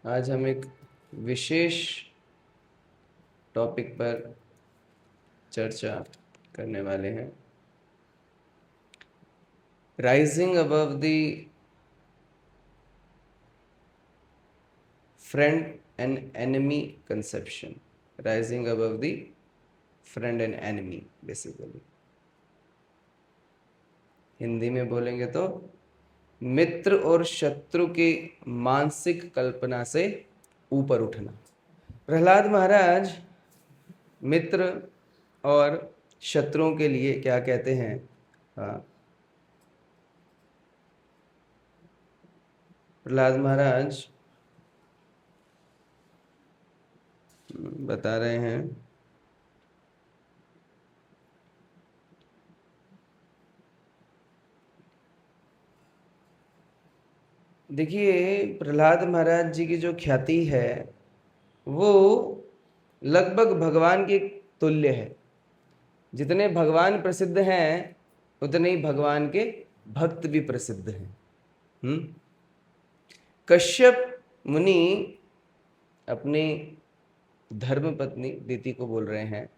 आज हम एक विशेष टॉपिक पर चर्चा करने वाले हैं। Rising above the friend and enemy conception. Rising above the friend and enemy, basically Hindi में बोलेंगे तो मित्र और शत्रु की मानसिक कल्पना से ऊपर उठना। प्रहलाद महाराज मित्र और शत्रुओं के लिए क्या कहते हैं? प्रहलाद महाराज बता रहे हैं, देखिए प्रहलाद महाराज जी की जो ख्याति है वो लगभग भगवान के तुल्य है। जितने भगवान प्रसिद्ध हैं उतने ही भगवान के भक्त भी प्रसिद्ध हैं। कश्यप मुनि अपनी धर्म पत्नी दिति को बोल रहे हैं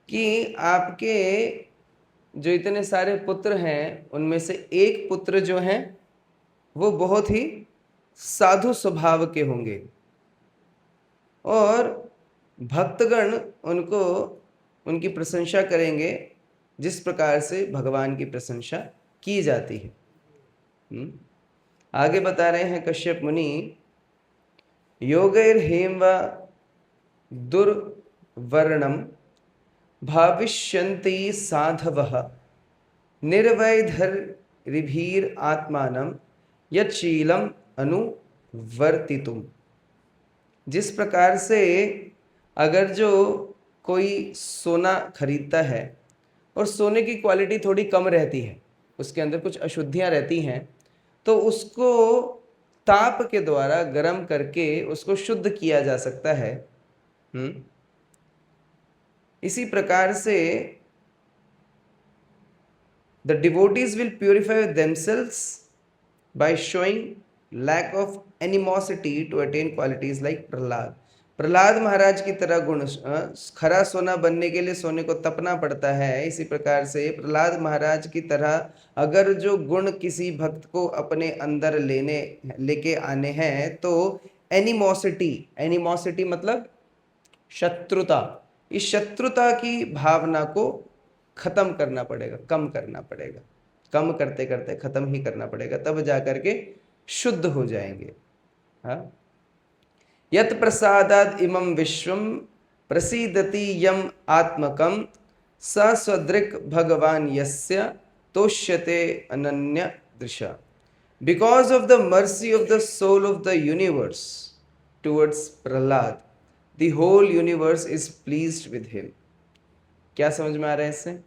कि आपके जो इतने सारे पुत्र हैं उनमें से एक पुत्र जो हैं वो बहुत ही साधु स्वभाव के होंगे और भक्तगण उनको उनकी प्रशंसा करेंगे जिस प्रकार से भगवान की प्रशंसा की जाती है। आगे बता रहे हैं कश्यप मुनि, योगैर्हेम व दुर्वर्णम भाविष्यन्ति साधवः निर्वैधर्यभिर आत्मानं यच्छीलम अनुवर्तितुम। जिस प्रकार से अगर जो कोई सोना खरीदता है और सोने की क्वालिटी थोड़ी कम रहती है, उसके अंदर कुछ अशुद्धियां रहती हैं, तो उसको ताप के द्वारा गर्म करके उसको शुद्ध किया जा सकता है। इसी प्रकार से the devotees will purify themselves by showing lack of animosity to attain qualities like Prahlad. Prahlad महाराज की तरह गुण, खरा सोना बनने के लिए सोने को तपना पड़ता है। इसी प्रकार से प्रहलाद महाराज की तरह अगर जो गुण किसी भक्त को अपने अंदर लेके आने हैं तो एनिमोसिटी मतलब शत्रुता, इस शत्रुता की भावना को खत्म करना पड़ेगा, कम करना पड़ेगा, कम करते करते खत्म ही करना पड़ेगा, तब जाकर के शुद्ध हो जाएंगे। हाँ, यत प्रसादाद इमं विश्वम प्रसीदति यम आत्मकम स स्वदृक् भगवान यस्य तोष्यते अनन्य दृशा। Because of the mercy of the soul of the universe towards Prahlad, the whole universe is pleased with him. क्या समझ में आ रहा है इससे?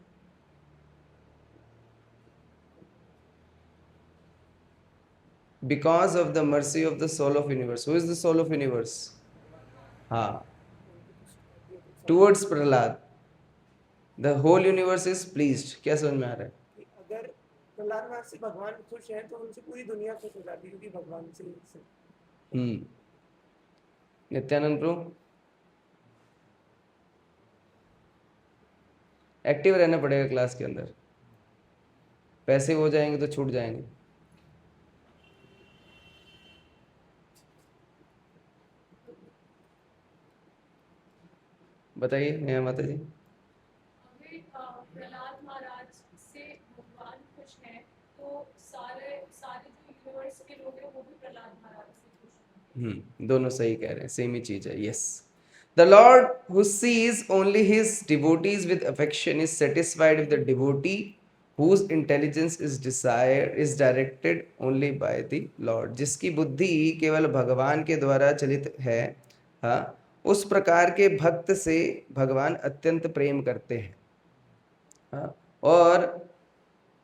Because of the mercy of the soul of universe. Who is the soul of universe? हाँ, towards Prahlad, the whole universe is pleased. क्या समझ में आ रहा है? अगर प्रहलाद महाराज से भगवान खुश है तो उनसे पूरी दुनिया खुश हो जाती है, क्योंकि भगवान से नित्यानंद प्रभु, एक्टिव रहना पड़ेगा क्लास के अंदर, पैसे हो जाएंगे तो छूट जाएंगे। बताइए नेहा माता जी। प्रहलाद महाराज से भगवान खुश हैं तो सारे जो यूनिवर्स के लोग हैं वो भी प्रहलाद महाराज से खुश हैं। दोनों सही कह रहे हैं, सेम ही चीज है। Yes, the Lord who sees only his devotees with affection is satisfied with the devotee whose intelligence is directed only by the Lord। जिसकी बुद्धि केवल भगवान के द्वारा चलित है, हाँ, उस प्रकार के भक्त से भगवान अत्यंत प्रेम करते हैं। हाँ, और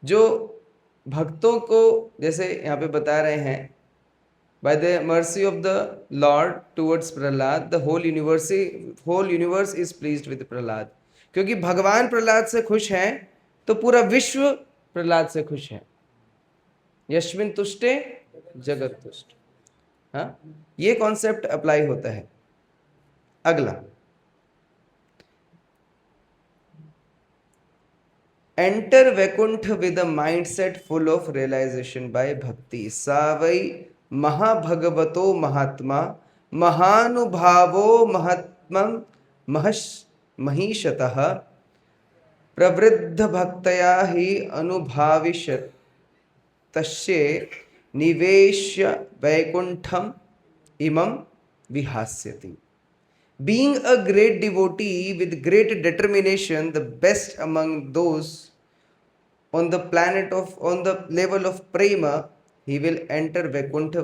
जो भक्तों को जैसे यहाँ पे बता रहे हैं, by the mercy of the Lord towards Prahlad, the whole universe is pleased with Prahlad। क्योंकि भगवान प्रहलाद से खुश हैं तो पूरा विश्व प्रहलाद से खुश है। यस्मिन् तुष्टे जगत तुष्ट। हाँ, ये कॉन्सेप्ट अप्लाई होता है। अगला, enter Vaikuntha with a mindset full of realization by bhakti, सा वै महाभगवतो महात्मा महानुभावो महात्मम महश महीशतः प्रवृद्ध भक्तया ही अनुभाविष्यत् तस्य निवेश्य वैकुंठम इमं विहास्यति। Being a great devotee with great determination, the best among those on the level of prema, he will enter Vaikuntha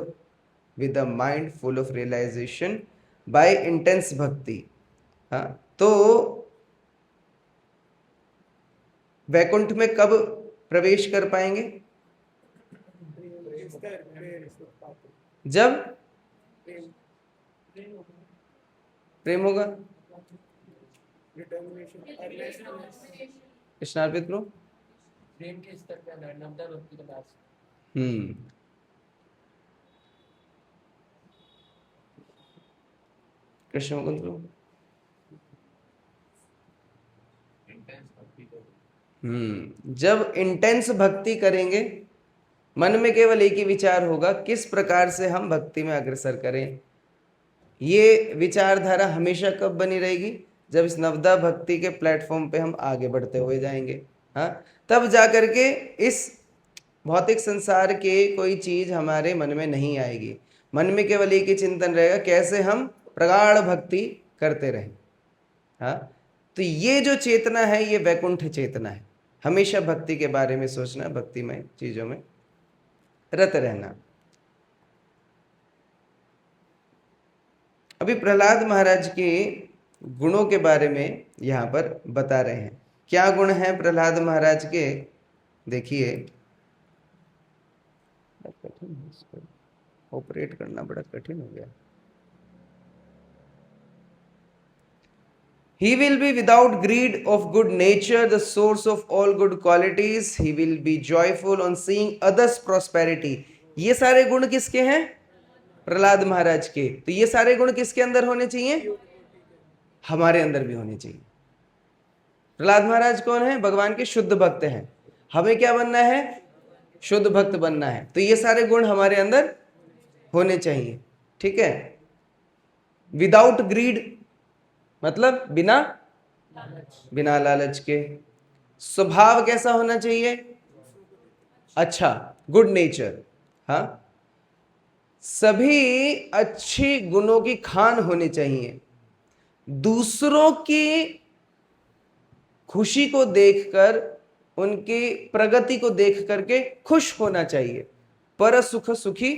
with a mind full of realization by intense bhakti. हाँ, तो वैकुंठ में कब प्रवेश कर पाएंगे? जब प्रेम होगा। कृष्णार्पित करो। प्रेम के स्तर पे नवदा भक्ति का लास्ट। कृष्ण मुकुंद करो। जब इंटेंस भक्ति करेंगे, मन में केवल एक ही विचार होगा, किस प्रकार से हम भक्ति में अग्रसर करें। ये विचारधारा हमेशा कब बनी रहेगी? जब इस नवदा भक्ति के प्लेटफॉर्म पे हम आगे बढ़ते हुए जाएंगे। हाँ, तब जाकर के इस भौतिक संसार के कोई चीज हमारे मन में नहीं आएगी। मन में केवल एक ही चिंतन रहेगा, कैसे हम प्रगाढ़ भक्ति करते रहें। हाँ, तो ये जो चेतना है, ये वैकुंठ चेतना है। हमेशा भक्ति के बारे में सोचना, भक्तिमय चीजों में रत रहना। अभी प्रहलाद महाराज के गुणों के बारे में यहाँ पर बता रहे हैं। क्या गुण हैं प्रहलाद महाराज के? देखिए, ऑपरेट करना बड़ा कठिन हो गया। He will be without greed, of good nature, the source of all good qualities. He will be joyful on seeing others' prosperity. ये सारे गुण किसके हैं? प्रहलाद महाराज के। तो ये सारे गुण किसके अंदर होने चाहिए? हमारे अंदर भी होने चाहिए। प्रहलाद महाराज कौन है? भगवान के शुद्ध भक्त हैं। हमें क्या बनना है? शुद्ध भक्त बनना है। तो ये सारे गुण हमारे अंदर होने चाहिए। ठीक है। विदाउट ग्रीड मतलब बिना लालच के। स्वभाव कैसा होना चाहिए? अच्छा, गुड नेचर। हाँ, सभी अच्छी गुणों की खान होनी चाहिए। दूसरों की खुशी को देखकर, उनकी प्रगति को देख करके खुश होना चाहिए। पर सुख सुखी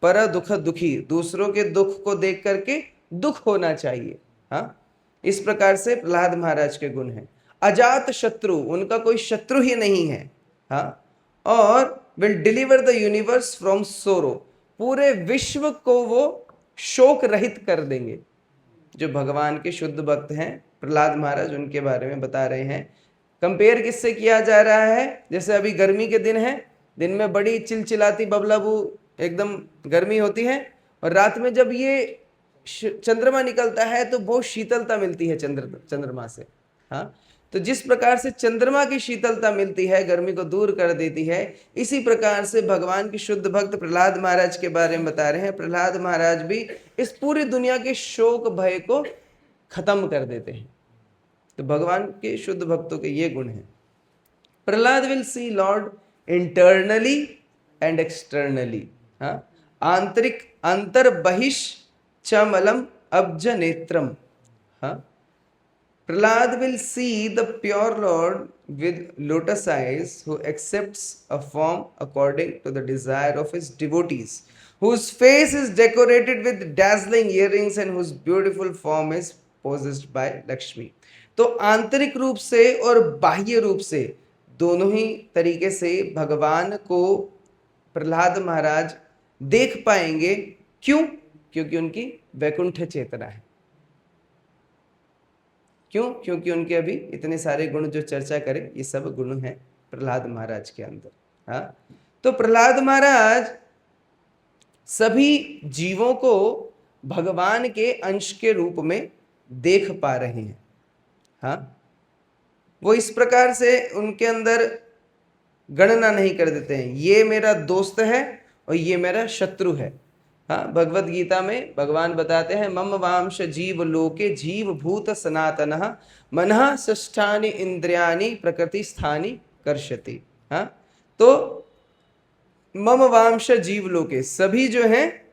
पर दुख दुखी, दूसरों के दुख को देख करके दुख होना चाहिए। हाँ, इस प्रकार से प्रहलाद महाराज के गुण हैं। अजात शत्रु, उनका कोई शत्रु ही नहीं है। हाँ, और will deliver the universe from sorrow, पूरे विश्व को वो शोक रहित कर देंगे। जो भगवान के शुद्ध भक्त हैं प्रहलाद महाराज, उनके बारे में बता रहे हैं। कंपेयर किससे किया जा रहा है? जैसे अभी गर्मी के दिन है, दिन में बड़ी चिलचिलाती बबलाबू एकदम गर्मी होती है, और रात में जब ये चंद्रमा निकलता है तो बहुत शीतलता मिलती है चंद्रमा से। हाँ, तो जिस प्रकार से चंद्रमा की शीतलता मिलती है, गर्मी को दूर कर देती है, इसी प्रकार से भगवान के शुद्ध भक्त प्रहलाद महाराज के बारे में बता रहे हैं। प्रहलाद महाराज भी इस पूरी दुनिया के शोक भय को खत्म कर देते हैं। तो भगवान के शुद्ध भक्तों के ये गुण हैं। Prahlad will see Lord internally and externally. हाँ, आंतरिक अंतर बहिष चमलम अब्ज नेत्रम। हाँ, Prahlad will see the pure Lord with lotus eyes, who accepts a form according to the desire of his devotees, whose face is decorated with dazzling earrings and whose beautiful form is possessed by Lakshmi. तो आंतरिक रूप से और बाह्य रूप से दोनों ही तरीके से भगवान को प्रहलाद महाराज देख पाएंगे। क्यों? क्योंकि उनकी वैकुंठ चेतना है। क्यों? क्योंकि उनके अभी इतने सारे गुण जो चर्चा करें, ये सब गुण हैं प्रहलाद महाराज के अंदर। हाँ, तो प्रहलाद महाराज सभी जीवों को भगवान के अंश के रूप में देख पा रहे हैं। हाँ, वो इस प्रकार से उनके अंदर गणना नहीं कर देते हैं, ये मेरा दोस्त है और ये मेरा शत्रु है। हाँ, भगवत गीता में भगवान बताते हैं, मम वांश जीव लोके जीव भूत सनातनः मनः षष्ठानि इंद्रियाणि प्रकृति स्थानि कर्षति। हाँ, तो मम वांश जीव लोके, सभी जो हैं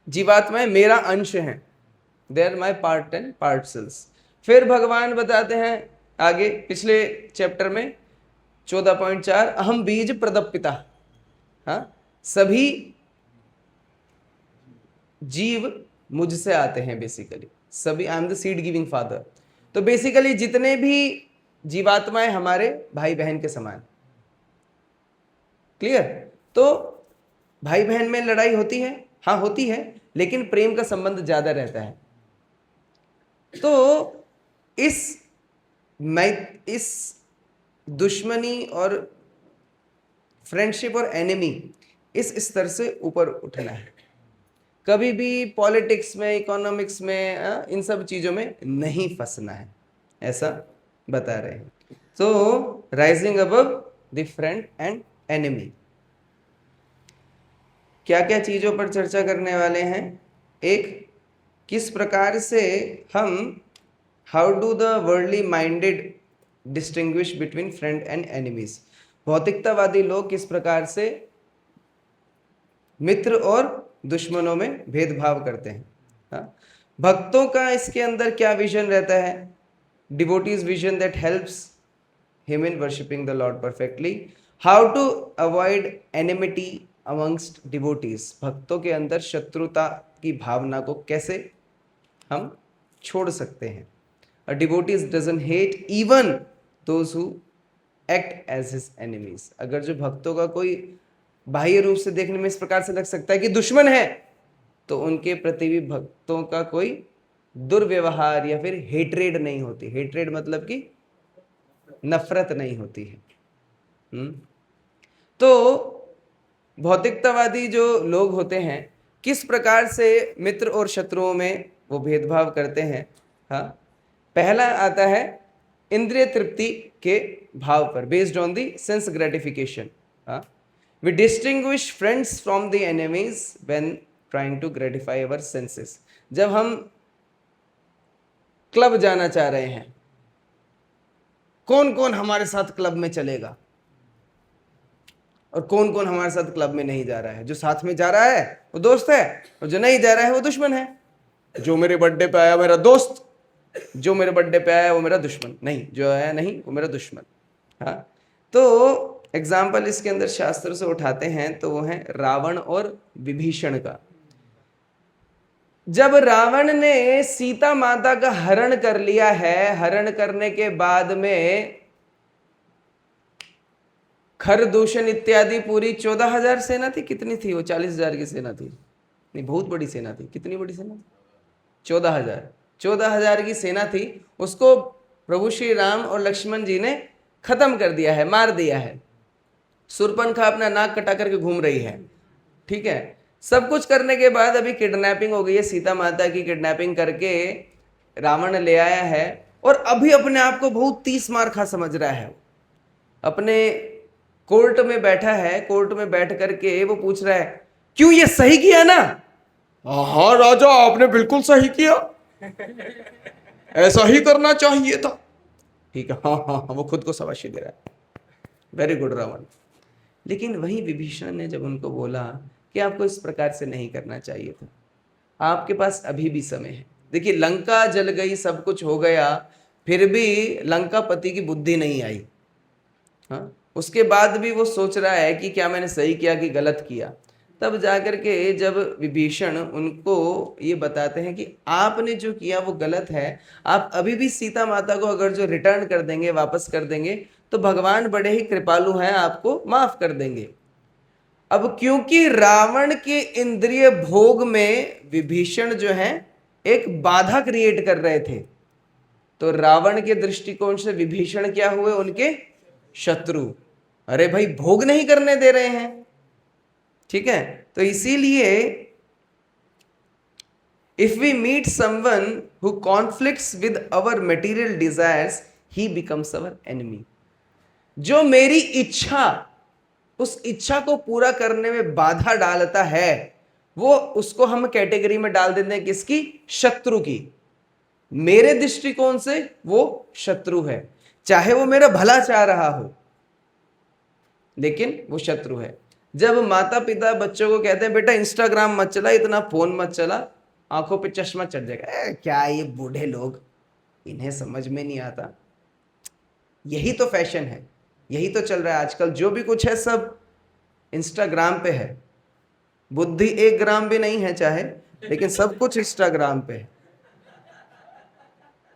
जीवात्माएं मेरा अंश हैं, they are my part and parcels. फिर भगवान बताते हैं आगे पिछले चैप्टर में 14.4, अहम बीज प्रदपिता। हाँ, सभी जीव मुझसे आते हैं, बेसिकली सभी, I am the seed giving father. तो बेसिकली जितने भी जीवात्माएं हमारे भाई बहन के समान। क्लियर? तो भाई बहन में लड़ाई होती है, हाँ होती है, लेकिन प्रेम का संबंध ज्यादा रहता है। तो इस दुश्मनी और फ्रेंडशिप और एनिमी, इस स्तर से ऊपर उठना है। कभी भी पॉलिटिक्स में, इकोनॉमिक्स में, इन सब चीजों में नहीं फंसना है, ऐसा बता रहे हैं। तो rising above the friend and enemy, क्या क्या चीजों पर चर्चा करने वाले हैं। एक, किस प्रकार से हम, how do the worldly minded distinguish between friend and enemies, भौतिकतावादी लोग किस प्रकार से मित्र और दुश्मनों में भेदभाव करते हैं। हाँ? भक्तों का इसके अंदर क्या विजन रहता है, devotees vision that helps him in worshipping the lord perfectly. How to avoid enmity amongst devotees, भक्तों के अंदर शत्रुता की भावना को कैसे हम छोड़ सकते हैं। A devotees doesn't hate even those who act as his enemies, अगर जो भक्तों का कोई बाह्य रूप से देखने में इस प्रकार से लग सकता है कि दुश्मन है, तो उनके प्रति भी भक्तों का कोई दुर्व्यवहार या फिर हेट्रेड नहीं होती। हेट्रेड मतलब कि नफरत नहीं होती है। तो भौतिकतावादी जो लोग होते हैं, किस प्रकार से मित्र और शत्रुओं में वो भेदभाव करते हैं। हाँ, पहला आता है इंद्रिय तृप्ति के भाव पर, based on the sense gratification. हाँ, we distinguish friends from the enemies when trying to gratify our senses। जब हम क्लब जाना चाह रहे हैं, कौन कौन हमारे साथ क्लब में चलेगा और कौन कौन हमारे साथ क्लब में नहीं जा रहा है। जो साथ में जा रहा है वो दोस्त है, और जो नहीं जा रहा है वो दुश्मन है। जो मेरे बर्थडे पे आया मेरा दोस्त, जो मेरे बर्थडे पे आया वो मेरा दुश्मन नहीं, जो आया नहीं वो मेरा दुश्मन। हाँ, तो एग्जाम्पल इसके अंदर शास्त्र से उठाते हैं, तो वो है रावण और विभीषण का। जब रावण ने सीता माता का हरण कर लिया है, हरण करने के बाद में खरदूषण इत्यादि पूरी 14,000 सेना थी, कितनी थी वो, 40,000 की सेना थी, नहीं बहुत बड़ी सेना थी। कितनी बड़ी सेना थी? 14,000 की सेना थी। उसको प्रभु श्री राम और लक्ष्मण जी ने खत्म कर दिया है, मार दिया है। सुरपनखा अपना नाक कटा करके घूम रही है। ठीक है, सब कुछ करने के बाद अभी किडनैपिंग हो गई है, सीता माता की किडनैपिंग करके रावण ले आया है, और अभी अपने आप को बहुत 30 मार खा समझ रहा है। अपने कोर्ट में बैठा है, कोर्ट में बैठ करके वो पूछ रहा है, क्यों ये सही किया ना? हाँ राजा, आपने बिल्कुल सही किया, ऐसा ही करना चाहिए था। ठीक है, हाँ हाँ हाँ, वो खुद को शाबाशी दे रहा है, वेरी गुड रावण। लेकिन वहीं विभीषण ने जब उनको बोला कि आपको इस प्रकार से नहीं करना चाहिए था, आपके पास अभी भी समय है। देखिए, लंका जल गई, सब कुछ हो गया, फिर भी लंकापति की बुद्धि नहीं आई। हाँ, उसके बाद भी वो सोच रहा है कि क्या मैंने सही किया कि गलत किया। तब जाकर के जब विभीषण उनको ये बताते हैं कि आपने जो किया वो गलत है, आप अभी भी सीता माता को अगर जो रिटर्न कर देंगे, वापस कर देंगे, तो भगवान बड़े ही कृपालु हैं, आपको माफ कर देंगे। अब क्योंकि रावण के इंद्रिय भोग में विभीषण जो है एक बाधा क्रिएट कर रहे थे, तो रावण के दृष्टिकोण से विभीषण क्या हुए, उनके शत्रु। अरे भाई, भोग नहीं करने दे रहे हैं, ठीक है, तो इसीलिए if we meet someone who conflicts with our material desires he becomes our enemy. जो मेरी इच्छा, उस इच्छा को पूरा करने में बाधा डालता है, वो उसको हम कैटेगरी में डाल देते हैं किसकी? शत्रु की। मेरे दृष्टिकोण से वो शत्रु है, चाहे वो मेरा भला चाह रहा हो, लेकिन वो शत्रु है। जब माता पिता बच्चों को कहते हैं बेटा इंस्टाग्राम मत चला, इतना फोन मत चला, आंखों पे चश्मा चढ़ जाएगा, क्या ये बूढ़े लोग, इन्हें समझ में नहीं आता। यही तो फैशन है, यही तो चल रहा है आजकल। जो भी कुछ है सब इंस्टाग्राम पे है। बुद्धि 1 ग्राम भी नहीं है चाहे, लेकिन सब कुछ इंस्टाग्राम पे है।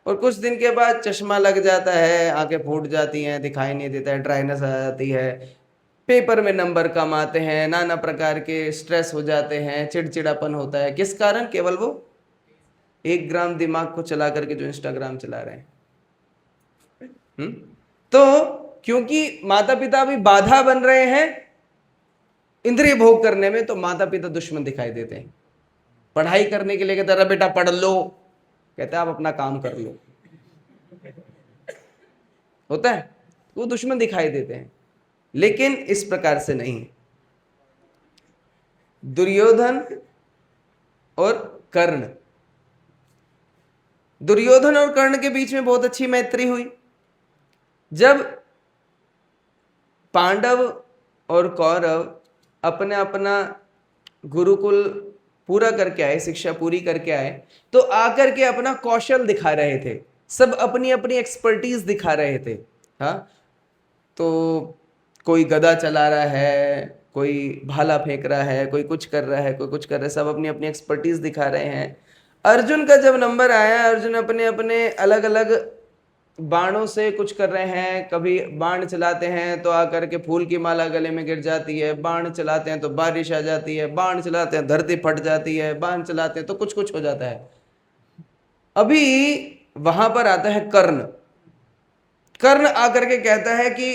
और कुछ दिन के बाद चश्मा लग जाता है, आंखें फूट जाती हैं, दिखाई नहीं देता है, ड्राइनेस आ जाती है, पेपर में नंबर कम आते हैं, नाना प्रकार के स्ट्रेस हो जाते हैं, चिड़चिड़ापन होता है। किस कारण? केवल वो 1 ग्राम दिमाग को चला करके जो इंस्टाग्राम चला रहे हैं। तो क्योंकि माता पिता अभी बाधा बन रहे हैं इंद्रिय भोग करने में, तो माता पिता दुश्मन दिखाई देते हैं। पढ़ाई करने के लिए कहते हैं बेटा पढ़ लो, कहते हैं आप अपना काम कर लो, होता है, वो दुश्मन दिखाई देते हैं। लेकिन इस प्रकार से नहीं। दुर्योधन और कर्ण, दुर्योधन और कर्ण के बीच में बहुत अच्छी मैत्री हुई। जब पांडव और कौरव अपने अपना गुरुकुल पूरा करके आए, शिक्षा पूरी करके आए, तो आकर के अपना कौशल दिखा रहे थे, सब अपनी अपनी एक्सपर्टीज दिखा रहे थे। हाँ, तो कोई गदा चला रहा है, कोई भाला फेंक रहा है, कोई कुछ कर रहा है, कोई कुछ कर रहा है, सब अपनी अपनी एक्सपर्टीज दिखा रहे हैं। अर्जुन का जब नंबर आया, अर्जुन अपने अपने अलग अलग बाणों से कुछ कर रहे हैं। कभी बाण चलाते हैं तो आकर के फूल की माला गले में गिर जाती है, बाण चलाते हैं तो बारिश आ जाती है, बाण चलाते हैं धरती फट जाती है, बाण चलाते हैं तो कुछ कुछ हो जाता है। अभी वहां पर आता है कर्ण। कर्ण आकर के कहता है कि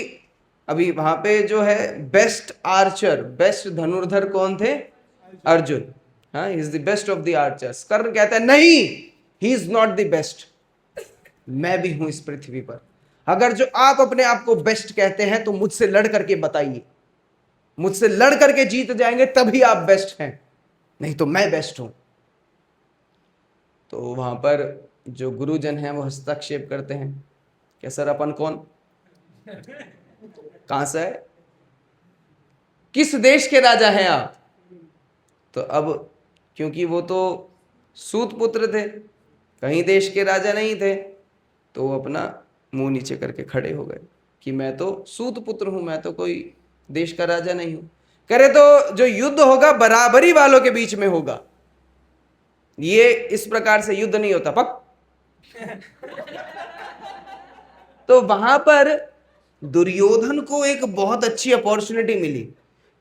अभी वहां पे जो है बेस्ट आर्चर, बेस्ट धनुर्धर कौन थे? अर्जुन। हाँ, he is the best of the archers. Karna कहता है नहीं, he is not the best, मैं भी हूं इस पृथ्वी पर। अगर जो आप अपने आप को बेस्ट कहते हैं तो मुझसे लड़ करके बताइए, मुझसे लड़ करके जीत जाएंगे तभी आप बेस्ट हैं, नहीं तो मैं बेस्ट हूं। तो वहां पर जो गुरुजन हैं वो हस्तक्षेप करते हैं कि सर अपन कौन, कहां से है, किस देश के राजा हैं आप? तो अब क्योंकि वो तो सूत पुत्र थे, कहीं देश के राजा नहीं थे, तो वो अपना मुंह नीचे करके खड़े हो गए कि मैं तो सूत पुत्र हूं, मैं तो कोई देश का राजा नहीं हूं। करे तो जो युद्ध होगा बराबरी वालों के बीच में होगा, ये इस प्रकार से युद्ध नहीं होता पक। तो वहां पर दुर्योधन को एक बहुत अच्छी अपॉर्चुनिटी मिली।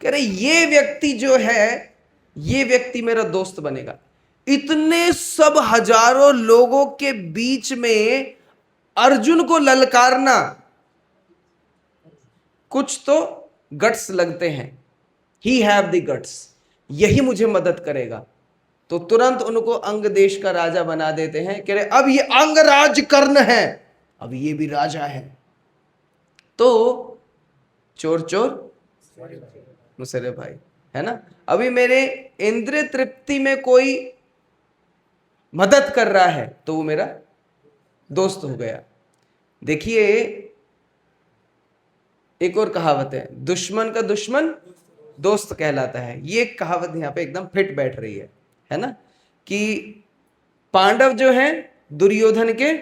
कह रहे ये व्यक्ति जो है, ये व्यक्ति मेरा दोस्त बनेगा। इतने सब हजारों लोगों के बीच में अर्जुन को ललकारना, कुछ तो गट्स लगते हैं, ही हैव द गट्स, यही मुझे मदद करेगा। तो तुरंत उनको अंग देश का राजा बना देते हैं। कह रहे अब ये अंगराज कर्ण है, अब ये भी राजा है। तो चोर चोर मुसरे भाई, है ना। अभी मेरे इंद्रिय तृप्ति में कोई मदद कर रहा है तो वो मेरा दोस्त हो गया। देखिए एक और कहावत है, दुश्मन का दुश्मन दोस्त कहलाता है। ये कहावत यहां पे एकदम फिट बैठ रही है ना, कि पांडव जो हैं दुर्योधन के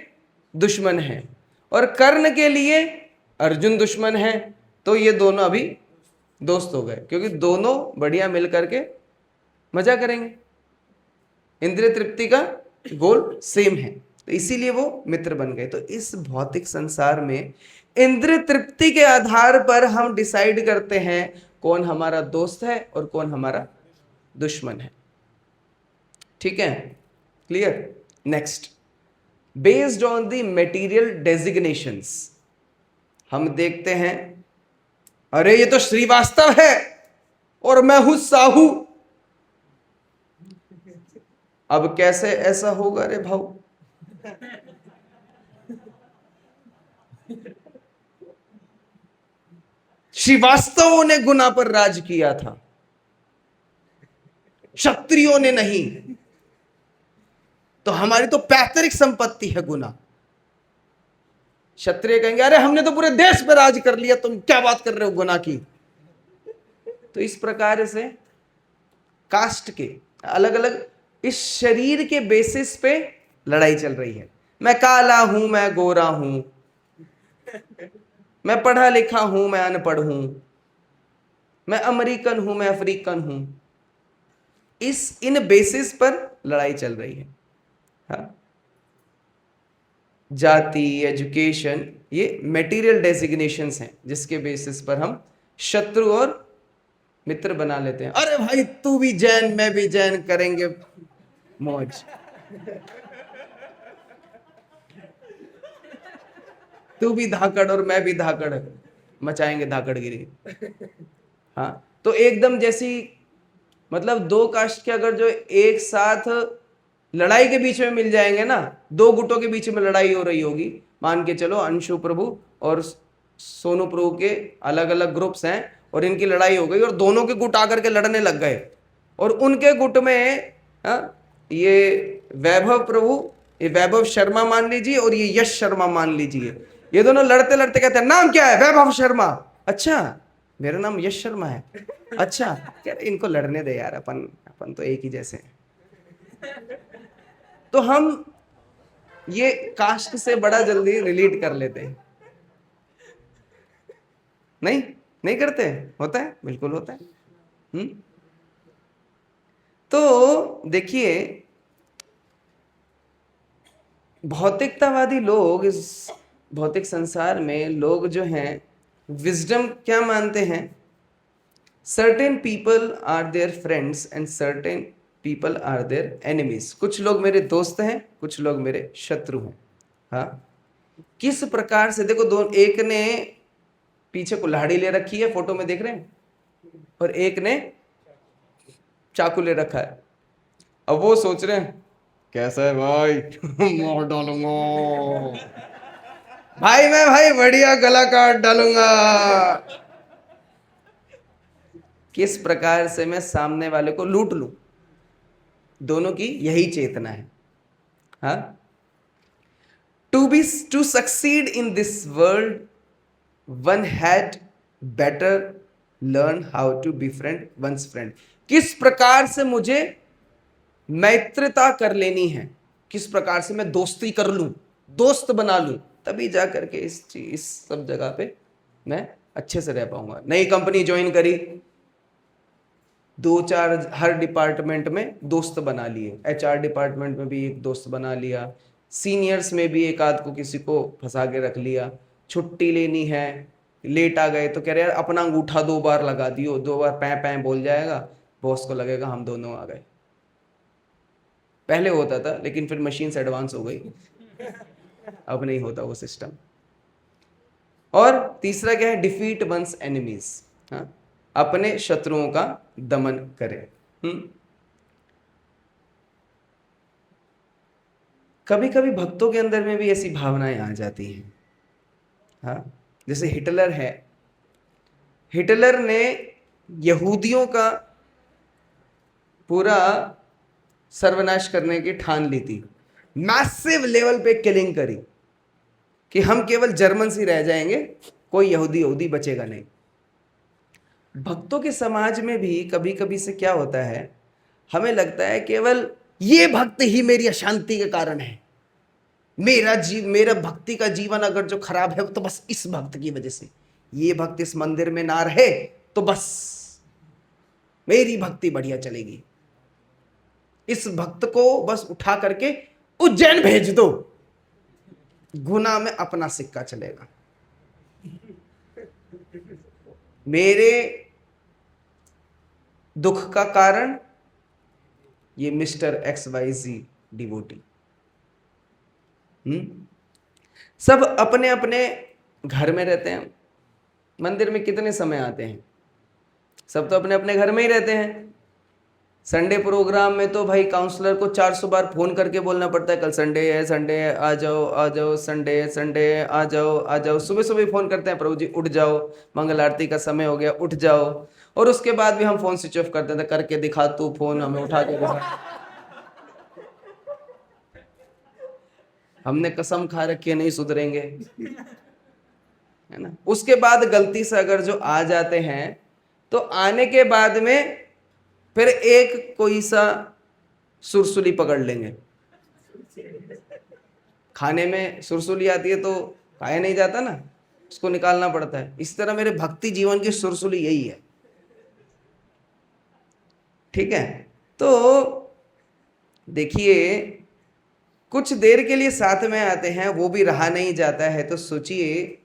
दुश्मन हैं और कर्ण के लिए अर्जुन दुश्मन है। तो ये दोनों अभी दोस्त हो गए, क्योंकि दोनों बढ़िया मिल करके मजा करेंगे, इंद्रिय तृप्ति का गोल सेम है, तो इसीलिए वो मित्र बन गए। तो इस भौतिक संसार में इंद्रिय तृप्ति के आधार पर हम डिसाइड करते हैं कौन हमारा दोस्त है और कौन हमारा दुश्मन है। ठीक है, clear. Next, based on the material designations, हम देखते हैं अरे ये तो श्रीवास्तव है, और मैं हूं साहू। अब कैसे ऐसा होगा रे भाऊ? श्रीवास्तवों ने गुना पर राज किया था, क्षत्रियों ने नहीं। तो हमारी तो पैतृक संपत्ति है गुना। क्षत्रिय कहेंगे अरे हमने तो पूरे देश पर राज कर लिया, तुम क्या बात कर रहे हो गुना की। तो इस प्रकार से कास्ट के अलग अलग इस शरीर के बेसिस पे लड़ाई चल रही है। मैं काला हूं, मैं गोरा हूं, मैं पढ़ा लिखा हूं, मैं अनपढ़ हूं, मैं अमेरिकन हूं, मैं अफ्रीकन हूं। इन बेसिस पर लड़ाई चल रही है। हाँ? जाति, एजुकेशन, ये मेटीरियल डेजिग्नेशंस हैं जिसके बेसिस पर हम शत्रु और मित्र बना लेते हैं। अरे भाई तू भी जैन, मैं भी जैन, करेंगे मौज। तू भी धाकड़ और मैं भी धाकड़, मचाएंगे धाकड़गिरी। हाँ, तो एकदम जैसी मतलब दो कास्ट के अगर जो एक साथ लड़ाई के बीच में मिल जाएंगे ना, दो गुटों के बीच में लड़ाई हो रही होगी, मान के चलो अंशु प्रभु और सोनू प्रभु के अलग अलग ग्रुप्स हैं और इनकी लड़ाई हो गई और दोनों के गुट आकर के लड़ने लग गए और उनके गुट में ये वैभव प्रभु, ये वैभव शर्मा मान लीजिए और ये यश शर्मा मान लीजिए, ये दोनों लड़ते लड़ते कहते हैं नाम क्या है? वैभव शर्मा। अच्छा मेरा नाम यश शर्मा है। अच्छा यार इनको लड़ने दे यार, अपन अपन तो एक ही जैसे हैं। तो हम ये कास्ट से बड़ा जल्दी रिलेट कर लेते हैं। नहीं नहीं करते? होता है, बिल्कुल होता है। तो देखिए भौतिकतावादी लोग, इस भौतिक संसार में लोग जो हैं विजडम क्या मानते हैं? Certain people are their friends and certain people are their enemies. कुछ लोग मेरे दोस्त हैं, कुछ लोग मेरे शत्रु हैं। हाँ, किस प्रकार से देखो, दो एक ने पीछे कुल्हाड़ी ले रखी है, फोटो में देख रहे हैं, और एक ने चाकू ले रखा है। अब वो सोच रहे हैं कैसा है भाई मार डालूंगा भाई, मैं भाई बढ़िया गला काट डालूंगा। किस प्रकार से मैं सामने वाले को लूट लूं, दोनों की यही चेतना है। हाँ, to succeed in this world one had better learn how to befriend one's friend. किस प्रकार से मुझे मैत्रिता कर लेनी है, किस प्रकार से मैं दोस्ती कर लूं, दोस्त बना लूं, तभी जा करके इस सब जगह पे मैं अच्छे से रह पाऊंगा। नई कंपनी ज्वाइन करी, दो चार हर डिपार्टमेंट में दोस्त बना लिए, HR डिपार्टमेंट में भी एक दोस्त बना लिया, सीनियर्स में भी एक आध को किसी को फंसा के रख लिया। छुट्टी लेनी है, लेट आ गए तो कह रहे यार अपना अंगूठा 2 बार लगा दियो, 2 बार पैं पैं बोल जाएगा, बॉस को लगेगा हम दोनों आ गए। पहले होता था लेकिन फिर मशीन से एडवांस हो गई, अब नहीं होता वो सिस्टम। और तीसरा क्या है? Defeat one's enemies. हाँ, अपने शत्रुओं का दमन करे। कभी कभी भक्तों के अंदर में भी ऐसी भावनाएं आ जाती हैं। हाँ, जैसे हिटलर है, हिटलर ने यहूदियों का पूरा सर्वनाश करने की ठान ली थी, मैसिव लेवल पे किलिंग करी कि हम केवल जर्मन ही रह जाएंगे, कोई यहूदी बचेगा नहीं। भक्तों के समाज में भी कभी कभी से क्या होता है, हमें लगता है केवल ये भक्त ही मेरी अशांति के कारण है, मेरा भक्ति का जीवन अगर जो खराब है तो बस इस भक्त की वजह से, ये भक्त इस मंदिर में ना रहे तो बस मेरी भक्ति बढ़िया चलेगी, इस भक्त को बस उठा करके उज्जैन भेज दो, गुना में अपना सिक्का चलेगा। मेरे दुख का कारण ये मिस्टर XYZ डिवोटी। सब अपने अपने घर में रहते हैं, मंदिर में कितने समय आते हैं, सब तो अपने अपने घर में ही रहते हैं। संडे प्रोग्राम में तो भाई काउंसलर को 400 बार फोन करके बोलना पड़ता है, कल संडे है, आ जाओ, संडे है, आ जाओ। सुबह सुबह फोन करते हैं, प्रभु जी उठ जाओ, मंगल आरती का समय हो गया, उठ जाओ। और उसके बाद भी हम फोन स्विच ऑफ कर देते, करके दिखा तू फोन, हमें उठा के दिखा। हमने कसम खा रखी है नहीं सुधरेंगे, है ना। उसके बाद गलती से अगर जो आ जाते हैं तो आने के बाद में फिर एक कोई सा सुरसुली पकड़ लेंगे। खाने में सुरसुली आती है तो खाया नहीं जाता ना, उसको निकालना पड़ता है। इस तरह मेरे भक्ति जीवन की सुरसुली यही है, ठीक है। तो देखिए, कुछ देर के लिए साथ में आते हैं, वो भी रहा नहीं जाता है। तो सोचिए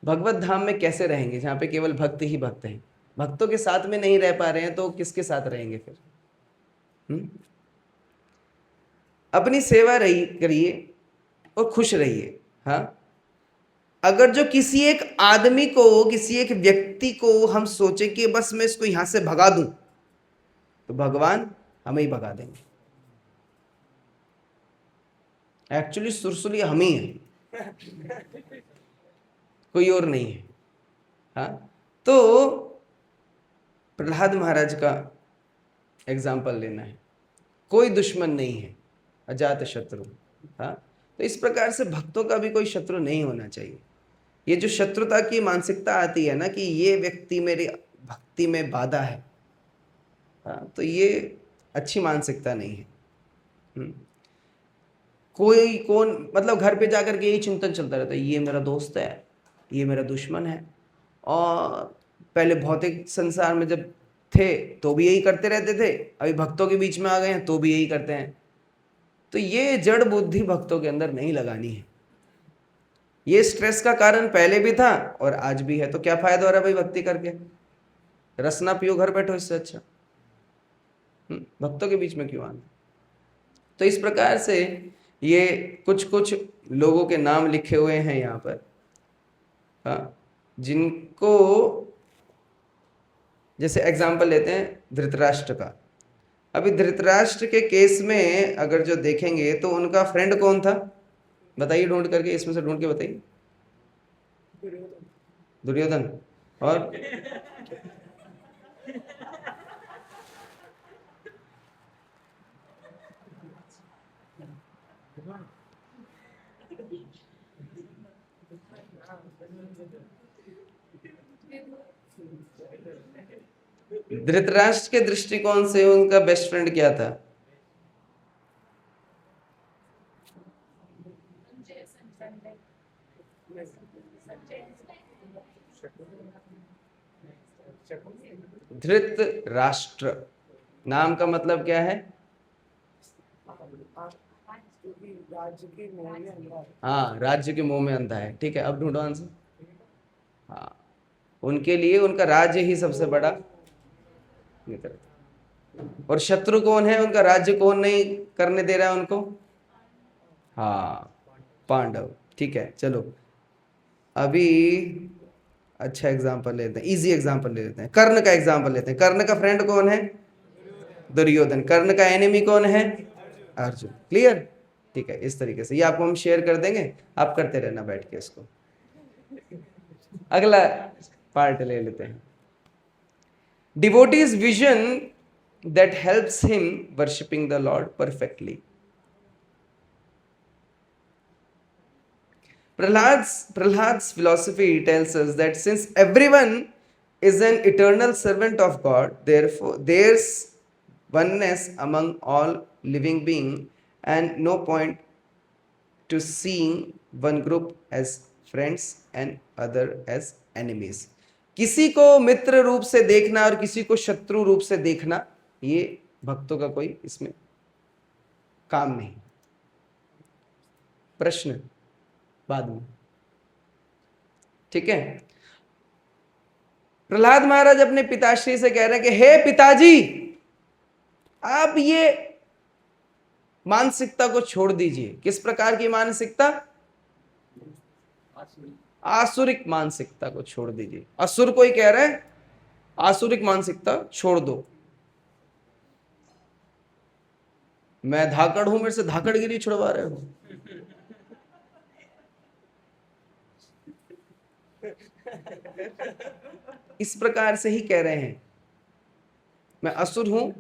भगवत धाम में कैसे रहेंगे, जहां पे केवल भक्त ही भक्त हैं। भक्तों के साथ में नहीं रह पा रहे हैं तो किसके साथ रहेंगे फिर? अपनी सेवा रही करिए और खुश रहिए। हाँ, अगर जो किसी एक आदमी को, किसी एक व्यक्ति को हम सोचे कि बस मैं इसको यहां से भगा दूं, तो भगवान हमें ही भगा देंगे। एक्चुअली सुरसुली हम ही है, कोई और नहीं है। हाँ, तो प्रहलाद महाराज का एग्जाम्पल लेना है, कोई दुश्मन नहीं है, अजात शत्रु। हाँ, तो इस प्रकार से भक्तों का भी कोई शत्रु नहीं होना चाहिए। ये जो शत्रुता की मानसिकता आती है ना कि ये व्यक्ति मेरी भक्ति में बाधा है, हाँ, तो ये अच्छी मानसिकता नहीं है। कोई कौन, मतलब घर पे जाकर के यही चिंतन चलता रहता है, ये मेरा दोस्त है, ये मेरा दुश्मन है। और पहले भौतिक संसार में जब थे तो भी यही करते रहते थे, अभी भक्तों के बीच में आ गए हैं तो भी यही करते हैं। तो ये जड़ बुद्धि भक्तों के अंदर नहीं लगानी है। ये स्ट्रेस का कारण पहले भी था और आज भी है। तो क्या फायदा हो रहा है भाई भक्ति करके? रसना पियो, घर बैठो, इससे अच्छा भक्तों के बीच में क्यों आना। तो इस प्रकार से ये कुछ कुछ लोगों के नाम लिखे हुए हैं यहाँ पर, हाँ, जिनको जैसे एग्जाम्पल लेते हैं धृतराष्ट्र का। अभी धृतराष्ट्र के केस में अगर जो देखेंगे तो उनका फ्रेंड कौन था, बताइए ढूंढ करके, इसमें से ढूंढ के बताइए। दुर्योधन। और धृतराष्ट्र के दृष्टिकोण से उनका बेस्ट फ्रेंड क्या था? धृत राष्ट्र नाम का मतलब क्या है? राज्य की मोह में अंधा है। हाँ, राज्य के मोह में अंधा है। ठीक है, अब ढूंढो आंसर। हाँ, उनके लिए उनका राज्य ही सबसे बड़ा मित्र है। और शत्रु कौन है? उनका राज्य कौन नहीं करने दे रहा है उनको? हाँ, पांडव। ठीक है, चलो अभी अच्छा एग्जांपल लेते हैं, इजी एग्जांपल ले लेते हैं। कर्ण का एग्जांपल लेते हैं। कर्ण का फ्रेंड कौन है? दुर्योधन। कर्ण का एनिमी कौन है? अर्जुन। क्लियर? ठीक है, इस तरीके से ये आपको हम शेयर कर देंगे, आप करते रहना बैठ के इसको। अगला पार्ट ले लेते हैं, devotees vision that helps him worshipping the lord perfectly. Prahlad's philosophy tells us that since everyone is an eternal servant of God, therefore there's oneness among all living beings and no point to seeing one group as friends and other as enemies. किसी को मित्र रूप से देखना और किसी को शत्रु रूप से देखना, ये भक्तों का कोई इसमें काम नहीं। प्रश्न बाद में, ठीक है। प्रहलाद महाराज अपने पिताश्री से कह रहे हैं कि हे पिताजी, आप ये मानसिकता को छोड़ दीजिए। किस प्रकार की मानसिकता? आसुरिक मानसिकता को छोड़ दीजिए। असुर कोई कह रहा है, आसुरिक मानसिकता छोड़ दो। मैं धाकड़ हूं, मेरे से धाकड़गिरी छुड़वा रहे हो। इस प्रकार से ही कह रहे हैं, मैं असुर हूं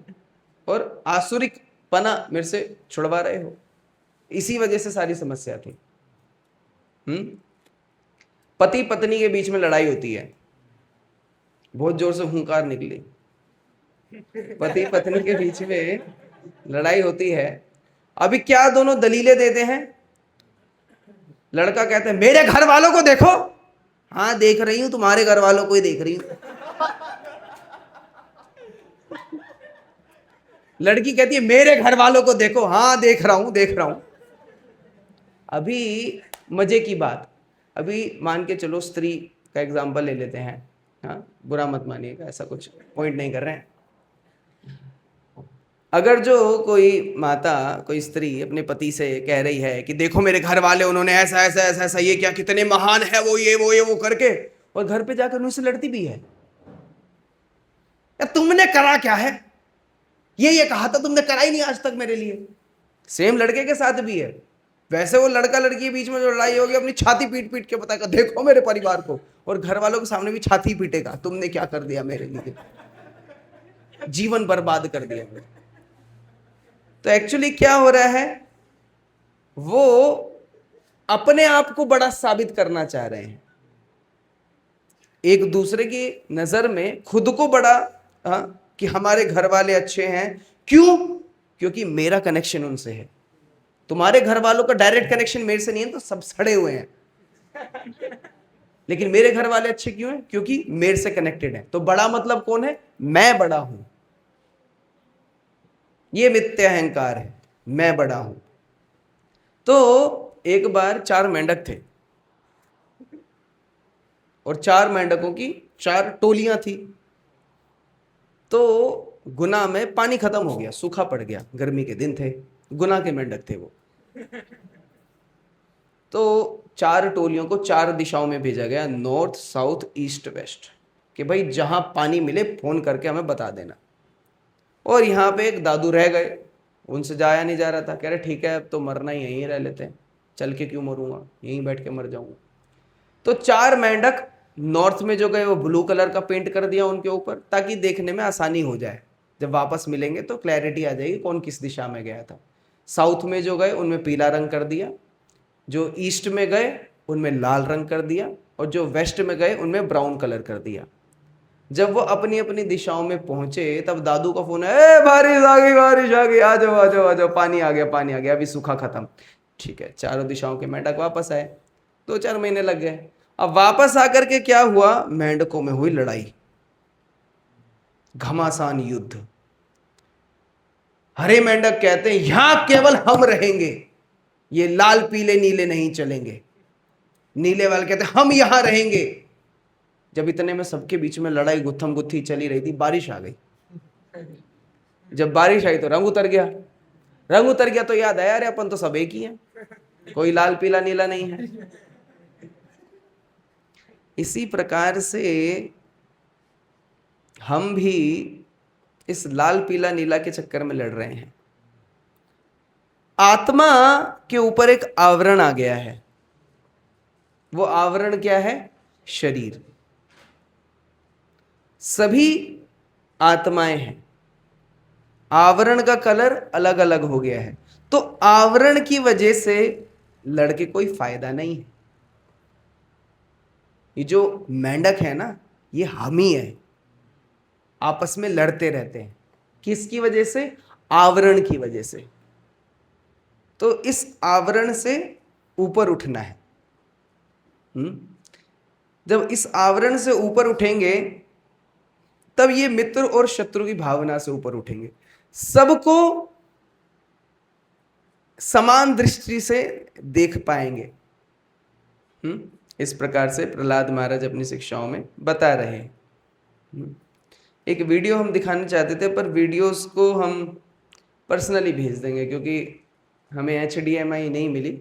और आसुरिक पना मेरे से छुड़वा रहे हो। इसी वजह से सारी समस्या थी। पति पत्नी के बीच में लड़ाई होती है, बहुत जोर से हुंकार निकली। पति पत्नी के बीच में लड़ाई होती है। अभी क्या दोनों दलीलें देते हैं। लड़का कहते हैं मेरे घर वालों को देखो। हाँ देख रही हूं, तुम्हारे घर वालों को ही देख रही हूं। लड़की कहती है मेरे घर वालों को देखो। हाँ देख रहा हूं देख रहा हूं। अभी मजे की बात, अभी मान के चलो स्त्री का एग्जाम्पल ले लेते हैं। हाँ बुरा मत मानिएगा, ऐसा कुछ पॉइंट नहीं कर रहे हैं। अगर जो कोई माता, कोई स्त्री अपने पति से कह रही है कि देखो मेरे घर वाले, उन्होंने ऐसा ऐसा ऐसा ऐसा, ये क्या कितने महान है वो, ये वो करके, और घर पे जाकर उनसे लड़ती भी है। या तुमने करा क्या है, ये कहा था तुमने, करा ही नहीं आज तक मेरे लिए। सेम लड़के के साथ भी है। वैसे वो लड़का लड़की के बीच में जो लड़ाई होगी, अपनी छाती पीट पीट के बताएगा देखो मेरे परिवार को, और घर वालों के सामने भी छाती पीटेगा, तुमने क्या कर दिया मेरे लिए, जीवन बर्बाद कर दिया। तो एक्चुअली क्या हो रहा है, वो अपने आप को बड़ा साबित करना चाह रहे हैं। एक दूसरे की नजर में खुद को बड़ा, कि हमारे घर वाले अच्छे हैं। क्यों? क्योंकि मेरा कनेक्शन उनसे है। तुम्हारे घर वालों का डायरेक्ट कनेक्शन मेरे से नहीं है, तो सब सड़े हुए हैं। लेकिन मेरे घर वाले अच्छे क्यों हैं? क्योंकि मेरे से कनेक्टेड है। तो बड़ा मतलब कौन है? मैं बड़ा हूं। ये मिथ्या अहंकार है, मैं बड़ा हूं। तो एक बार 4 मेंढक थे और 4 मेंढकों की 4 टोलियां थी। तो गुना में पानी खत्म हो गया, सूखा पड़ गया, गर्मी के दिन थे, गुना के मेंढक थे वो। तो 4 टोलियों को 4 दिशाओं में भेजा गया, नॉर्थ साउथ ईस्ट वेस्ट, कि भाई जहां पानी मिले फोन करके हमें बता देना। और यहाँ पे एक दादू रह गए, उनसे जाया नहीं जा रहा था। कह रहे ठीक है अब तो मरना ही, यहीं रह लेते हैं, चल के क्यों मरूंगा, यहीं बैठ के मर जाऊंगा। तो 4 मेंढक नॉर्थ में जो गए वो ब्लू कलर का पेंट कर दिया उनके ऊपर, ताकि देखने में आसानी हो जाए, जब वापस मिलेंगे तो क्लैरिटी आ जाएगी कौन किस दिशा में गया था। साउथ में जो गए उनमें पीला रंग कर दिया, जो ईस्ट में गए उनमें लाल रंग कर दिया, और जो वेस्ट में गए उनमें ब्राउन कलर कर दिया। जब वो अपनी अपनी दिशाओं में पहुंचे तब दादू का फोन है, बारिश आ गई बारिश आ गई, आ जाओ आ जाओ आ जाओ, पानी आ गया पानी आ गया, अभी सूखा खत्म। ठीक है, चारों दिशाओं के मेंढक वापस आए। 2-4 महीने लग गए। अब वापस आकर के क्या हुआ, मेंढकों में हुई लड़ाई, घमासान युद्ध। हरे मेंढक कहते हैं यहां केवल हम रहेंगे, ये लाल पीले नीले नहीं चलेंगे। नीले वाले कहते हैं हम यहां रहेंगे। जब इतने में सबके बीच में लड़ाई गुत्थम गुत्थी चली रही थी, बारिश आ गई। जब बारिश आई तो रंग उतर गया। रंग उतर गया तो याद आया, अरे अपन तो सब एक ही हैं, कोई लाल पीला नीला नहीं है। इसी प्रकार से हम भी इस लाल पीला नीला के चक्कर में लड़ रहे हैं। आत्मा के ऊपर एक आवरण आ गया है। वो आवरण क्या है? शरीर। सभी आत्माएं हैं, आवरण का कलर अलग अलग हो गया है। तो आवरण की वजह से लड़के कोई फायदा नहीं है। ये जो मेंढक है ना, ये हम ही है, आपस में लड़ते रहते हैं। किसकी वजह से? आवरण की वजह से। तो इस आवरण से ऊपर उठना है। जब इस आवरण से ऊपर उठेंगे तब ये मित्र और शत्रु की भावना से ऊपर उठेंगे। सबको समान दृष्टि से देख पाएंगे। इस प्रकार से प्रहलाद महाराज अपनी शिक्षाओं में बता रहे हैं। एक वीडियो हम दिखाना चाहते थे, पर वीडियोस को हम पर्सनली भेज देंगे, क्योंकि हमें HDMI नहीं मिली,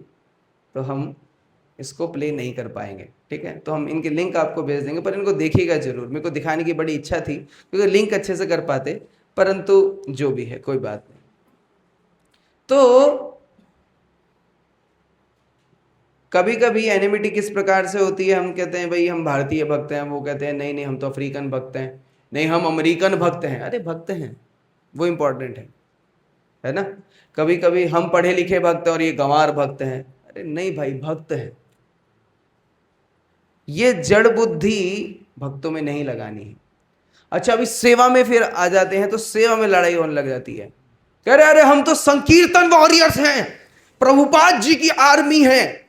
तो हम इसको प्ले नहीं कर पाएंगे, ठीक है। तो हम इनके लिंक आपको भेज देंगे, पर इनको देखिएगा जरूर। मेरे को दिखाने की बड़ी इच्छा थी क्योंकि लिंक अच्छे से कर पाते, परंतु जो भी है कोई बात नहीं। तो कभी कभी एनिमिटी किस प्रकार से होती है, हम कहते हैं भाई हम भारतीय भक्त हैं, वो कहते हैं नहीं नहीं हम तो अफ्रीकन भक्त हैं, नहीं हम अमेरिकन भक्त हैं। अरे भक्त हैं, वो इंपॉर्टेंट है ना। कभी कभी हम पढ़े लिखे भक्त हैं और ये गंवार भक्त हैं। अरे नहीं भाई, भक्त है। ये जड़ बुद्धि भक्तों में नहीं लगानी है। अच्छा, अभी सेवा में फिर आ जाते हैं तो सेवा में लड़ाई होने लग जाती है। कह रहे अरे हम तो संकीर्तन वॉरियर्स हैं, प्रभुपाद जी की आर्मी है,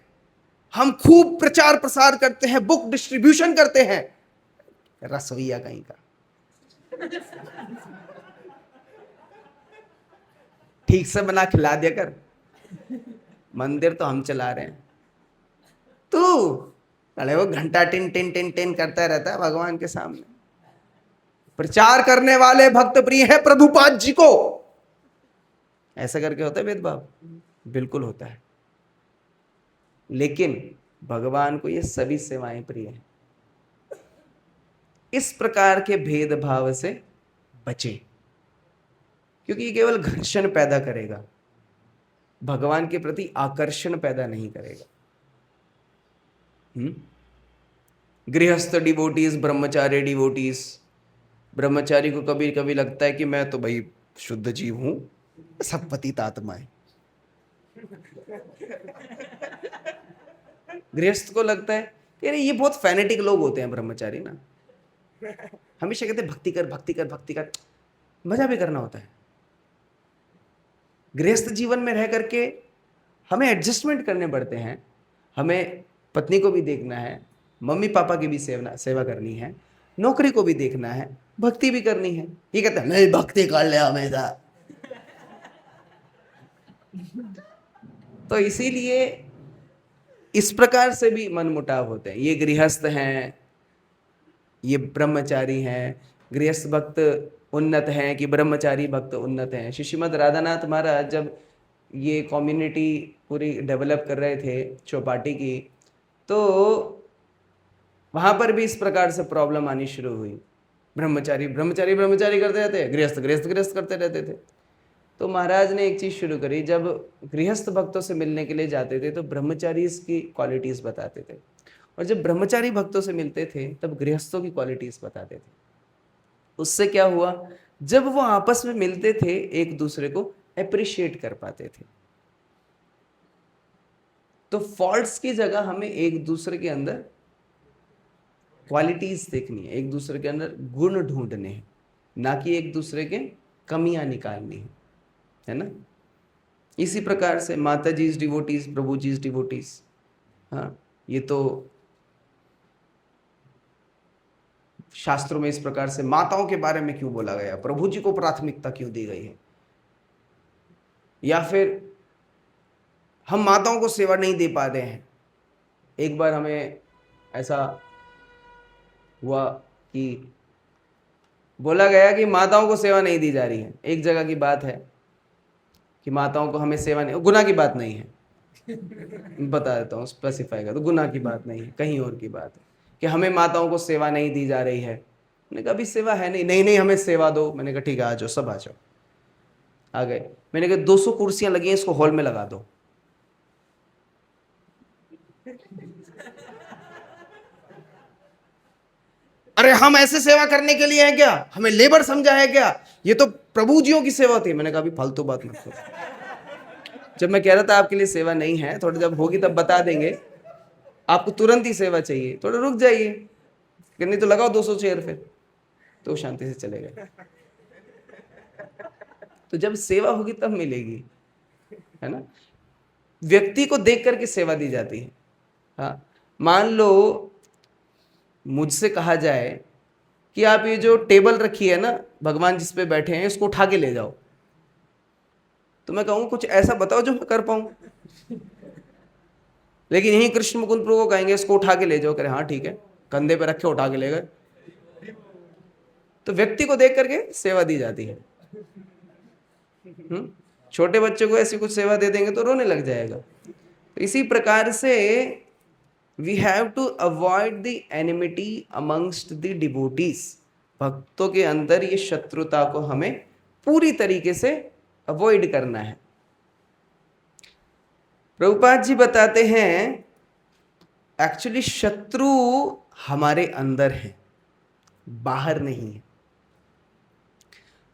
हम खूब प्रचार प्रसार करते हैं, बुक डिस्ट्रीब्यूशन करते हैं। रसोईया कहीं का, ठीक से बना खिला दिया कर। मंदिर तो हम चला रहे हैं, तू अरे वो घंटा टिन टिन टिन टिन करता रहता है भगवान के सामने। प्रचार करने वाले भक्त प्रिय है प्रभुपाद जी को। ऐसा करके होता है भेदभाव? बिल्कुल होता है। लेकिन भगवान को ये सभी सेवाएं प्रिय हैं। इस प्रकार के भेदभाव से बचें, क्योंकि ये केवल घर्षण पैदा करेगा, भगवान के प्रति आकर्षण पैदा नहीं करेगा। गृहस्थ डिवोटीज, ब्रह्मचारी डिवोटीज। ब्रह्मचारी को कभी कभी लगता है कि मैं तो भाई शुद्ध जीव हूं, सब पतित आत्माएं। गृहस्थ को लगता है कि अरे ये बहुत फैनेटिक लोग होते हैं ब्रह्मचारी ना, हमेशा कहते हैं भक्ति कर भक्ति कर भक्ति कर। मजा भी करना होता है। गृहस्थ जीवन में रह करके हमें एडजस्टमेंट करने पड़ते हैं। हमें पत्नी को भी देखना है, मम्मी पापा की भी सेवा करनी है, नौकरी को भी देखना है, भक्ति भी करनी है। ये कहते हैं नहीं भक्ति कर ले हमेशा। तो इसीलिए इस प्रकार से भी मनमुटाव होते हैं। ये गृहस्थ हैं, ये ब्रह्मचारी हैं। गृहस्थ भक्त उन्नत हैं कि ब्रह्मचारी भक्त उन्नत हैं? श्रीमद राधानाथ महाराज जब ये कम्युनिटी पूरी डेवलप कर रहे थे चौपाटी की, तो वहां पर भी इस प्रकार से प्रॉब्लम आनी शुरू हुई। ब्रह्मचारी ब्रह्मचारी ब्रह्मचारी करते रहते, गृहस्थ गृहस्थ गृहस्थ करते रहते थे। तो महाराज ने एक चीज शुरू करी, जब गृहस्थ भक्तों से मिलने के लिए जाते थे तो ब्रह्मचारी की क्वालिटीज बताते थे, और जब ब्रह्मचारी भक्तों से मिलते थे तब गृहस्थों की क्वालिटीज बताते थे। उससे क्या हुआ, जब वो आपस में मिलते थे एक दूसरे को अप्रिशिएट कर पाते थे। तो फॉल्ट्स की जगह हमें एक दूसरे के अंदर क्वालिटीज देखनी है, एक दूसरे के अंदर गुण ढूंढने हैं, ना कि एक दूसरे के कमियां निकालनी है ना। इसी प्रकार से माता जी डिवोटीज, प्रभु जी डिवोटीज। हाँ, ये तो शास्त्रों में इस प्रकार से माताओं के बारे में क्यों बोला गया, प्रभु जी को प्राथमिकता क्यों दी गई है, या फिर हम माताओं को सेवा नहीं दे पा रहे हैं। एक बार हमें ऐसा हुआ कि बोला गया कि माताओं को सेवा नहीं दी जा रही है। एक जगह की बात है कि माताओं को हमें सेवा नहीं, गुनाह की बात नहीं है, बता देता हूँ स्पेसिफाई कर, तो गुनाह की बात नहीं है, कहीं और की बात है कि हमें माताओं को सेवा नहीं दी जा रही है। मैंने कहा अभी सेवा है नहीं, नहीं नहीं हमें सेवा दो। मैंने कहा ठीक है आ जाओ, सब आ जाओ। आ गए। मैंने कहा 200 कुर्सियां लगी हैं, इसको हॉल में लगा दो। अरे हम ऐसे सेवा करने के लिए हैं क्या, हमें लेबर समझा है क्या, ये तो प्रभु जियों की सेवा थी। मैंने कहा अभी फालतू बात मत करो। जब मैं कह रहा था आपके लिए सेवा नहीं है, थोड़ा जब होगी तब बता देंगे, आपको तुरंत ही सेवा चाहिए, थोड़ा रुक जाइए, नहीं तो लगाओ 200 चेयर फिर, तो शांति से चले गए। तो जब सेवा होगी तब मिलेगी, है ना। व्यक्ति को देख करके सेवा दी जाती है। हाँ, मान लो मुझसे कहा जाए कि आप ये जो टेबल रखी है ना, भगवान जिस पे बैठे हैं, इसको उठा के ले जाओ, तो मैं कहूँगा कुछ ऐसा बताओ जो मैं कर पाऊँ। लेकिन यही कृष्ण मुकुंद प्रभु को कहेंगे इसको उठा के ले जाओ, करें हाँ ठीक है, कंधे पे रखे उठा के ले गए। तो व्यक्ति को देख करके सेवा दी जाती है। छोटे बच्चे को ऐसी कुछ सेवा दे देंगे तो रोने लग जाएगा। तो इसी प्रकार से we have to avoid the enmity amongst the devotees. भक्तों के अंदर ये शत्रुता को हमें पूरी तरीके से अवॉइड करना है। प्रभुपाद जी बताते हैं एक्चुअली शत्रु हमारे अंदर है, बाहर नहीं है।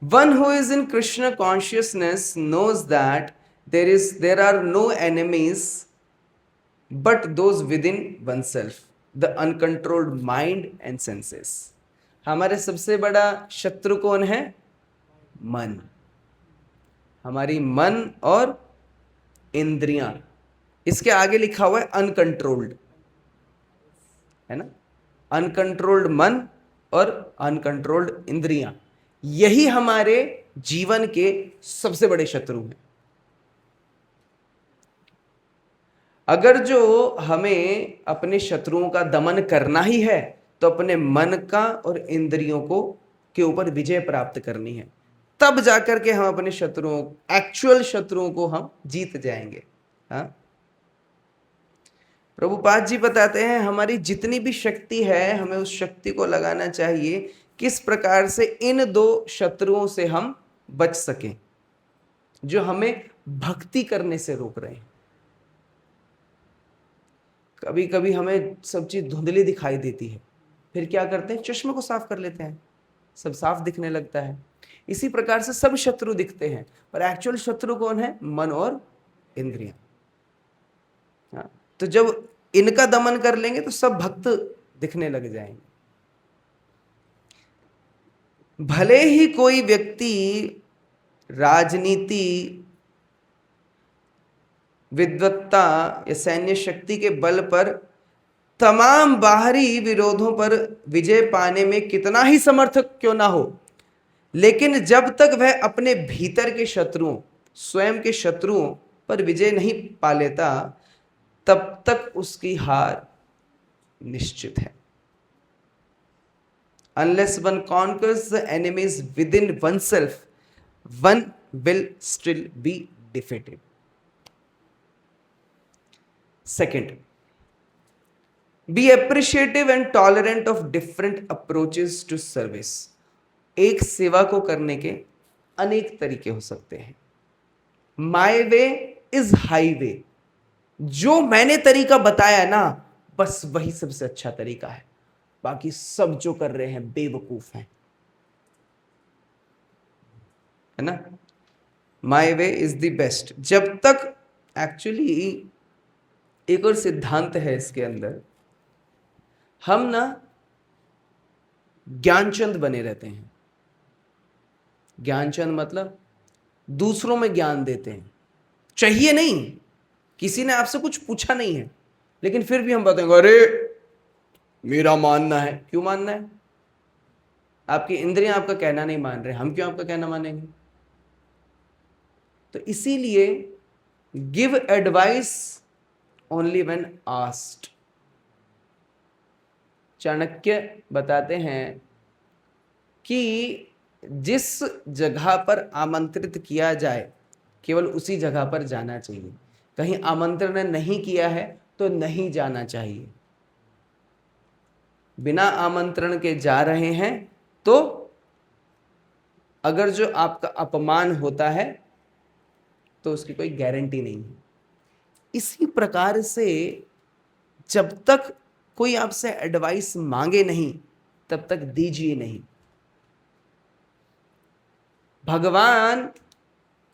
One who is in Krishna consciousness knows that there are no enemies but those within oneself, the uncontrolled mind and senses. हमारे सबसे बड़ा शत्रु कौन है? मन, हमारी मन और इंद्रियां। इसके आगे लिखा हुआ है अनकंट्रोल्ड, है ना? अनकंट्रोल्ड मन और अनकंट्रोल्ड इंद्रियां, यही हमारे जीवन के सबसे बड़े शत्रु हैं। अगर जो हमें अपने शत्रुओं का दमन करना ही है तो अपने मन का और इंद्रियों को के ऊपर विजय प्राप्त करनी है, तब जाकर के हम अपने शत्रुओं, एक्चुअल शत्रुओं को हम जीत जाएंगे। हाँ, प्रभुपाद जी बताते हैं हमारी जितनी भी शक्ति है हमें उस शक्ति को लगाना चाहिए किस प्रकार से इन दो शत्रुओं से हम बच सकें जो हमें भक्ति करने से रोक रहे हैं। कभी कभी हमें सब चीज धुंधली दिखाई देती है, फिर क्या करते हैं? चश्मे को साफ कर लेते हैं, सब साफ दिखने लगता है। इसी प्रकार से सब शत्रु दिखते हैं, पर एक्चुअल शत्रु कौन है? मन और इंद्रियां। हाँ, तो जब इनका दमन कर लेंगे तो सब भक्त दिखने लग जाएंगे। भले ही कोई व्यक्ति राजनीति, विद्वत्ता या सैन्य शक्ति के बल पर तमाम बाहरी विरोधों पर विजय पाने में कितना ही समर्थक क्यों ना हो, लेकिन जब तक वह अपने भीतर के शत्रुओं, स्वयं के शत्रुओं पर विजय नहीं पा लेता, तब तक उसकी हार निश्चित है। Unless one conquers the enemies within oneself, one will still be defeated. Second, be appreciative and tolerant of different approaches to service. एक सेवा को करने के अनेक तरीके हो सकते हैं। My way is highway. जो मैंने तरीका बताया ना, बस वही सबसे अच्छा तरीका है, बाकी सब जो कर रहे हैं बेवकूफ हैं, है ना? माई वे इज द बेस्ट। जब तक एक्चुअली एक और सिद्धांत है इसके अंदर, हम ना ज्ञानचंद बने रहते हैं। ज्ञानचंद मतलब दूसरों में ज्ञान देते हैं, चाहिए नहीं, किसी ने आपसे कुछ पूछा नहीं है, लेकिन फिर भी हम बताएंगे अरे मेरा मानना है। क्यों मानना है? आपकी इंद्रियां आपका कहना नहीं मान रहे, हम क्यों आपका कहना मानेंगे? तो इसीलिए give advice only when asked. Chanakya बताते हैं कि जिस जगह पर आमंत्रित किया जाए केवल उसी जगह पर जाना चाहिए, कहीं आमंत्रण नहीं किया है तो नहीं जाना चाहिए। बिना आमंत्रण के जा रहे हैं तो अगर जो आपका अपमान होता है तो उसकी कोई गारंटी नहीं है। इसी प्रकार से जब तक कोई आपसे एडवाइस मांगे नहीं तब तक दीजिए नहीं। भगवान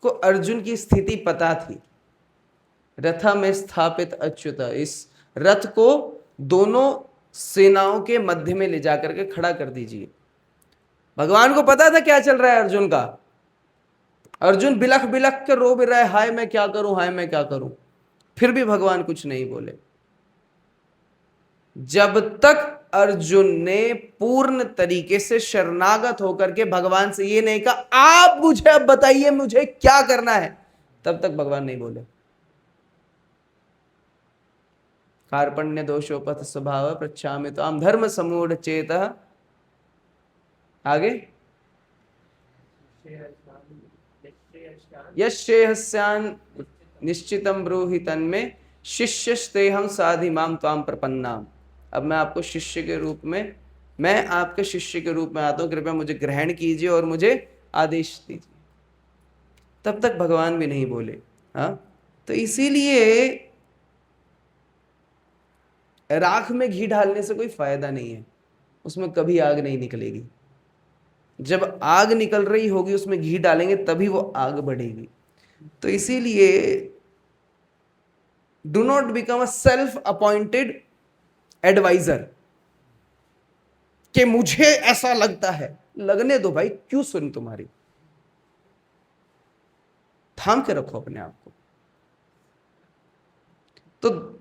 को अर्जुन की स्थिति पता थी, रथ में स्थापित अच्युत, इस रथ को दोनों सेनाओं के मध्य में ले जाकर के खड़ा कर दीजिए। भगवान को पता था क्या चल रहा है अर्जुन का। अर्जुन बिलख बिलख के रो भी रहा है, हाय मैं क्या करूं, हाय मैं क्या करूं, फिर भी भगवान कुछ नहीं बोले। जब तक अर्जुन ने पूर्ण तरीके से शरणागत होकर के भगवान से ये नहीं कहा आप मुझे अब बताइए मुझे क्या करना है, तब तक भगवान नहीं बोले। कार्पण्य दोषोपथ स्वभाव पृच्छामि त्वाम धर्म समूढ़ चेत। आगे यश्रेयस्यान् निश्चितं ब्रूहि तन्मे शिष्यस्तेहं साधिमाम त्वाम प्रपन्नाम। अब मैं आपको शिष्य के रूप में, मैं आपके शिष्य के रूप में आता हूं, कृपया मुझे ग्रहण कीजिए और मुझे आदेश दीजिए। तब तक भगवान भी नहीं बोले। हाँ, तो इसीलिए राख में घी डालने से कोई फायदा नहीं है, उसमें कभी आग नहीं निकलेगी। जब आग निकल रही होगी उसमें घी डालेंगे तभी वो आग बढ़ेगी। तो इसीलिए do not become a self appointed adviser कि मुझे ऐसा लगता है। लगने दो भाई, क्यों सुन तुम्हारी, थाम के रखो अपने आप को। तो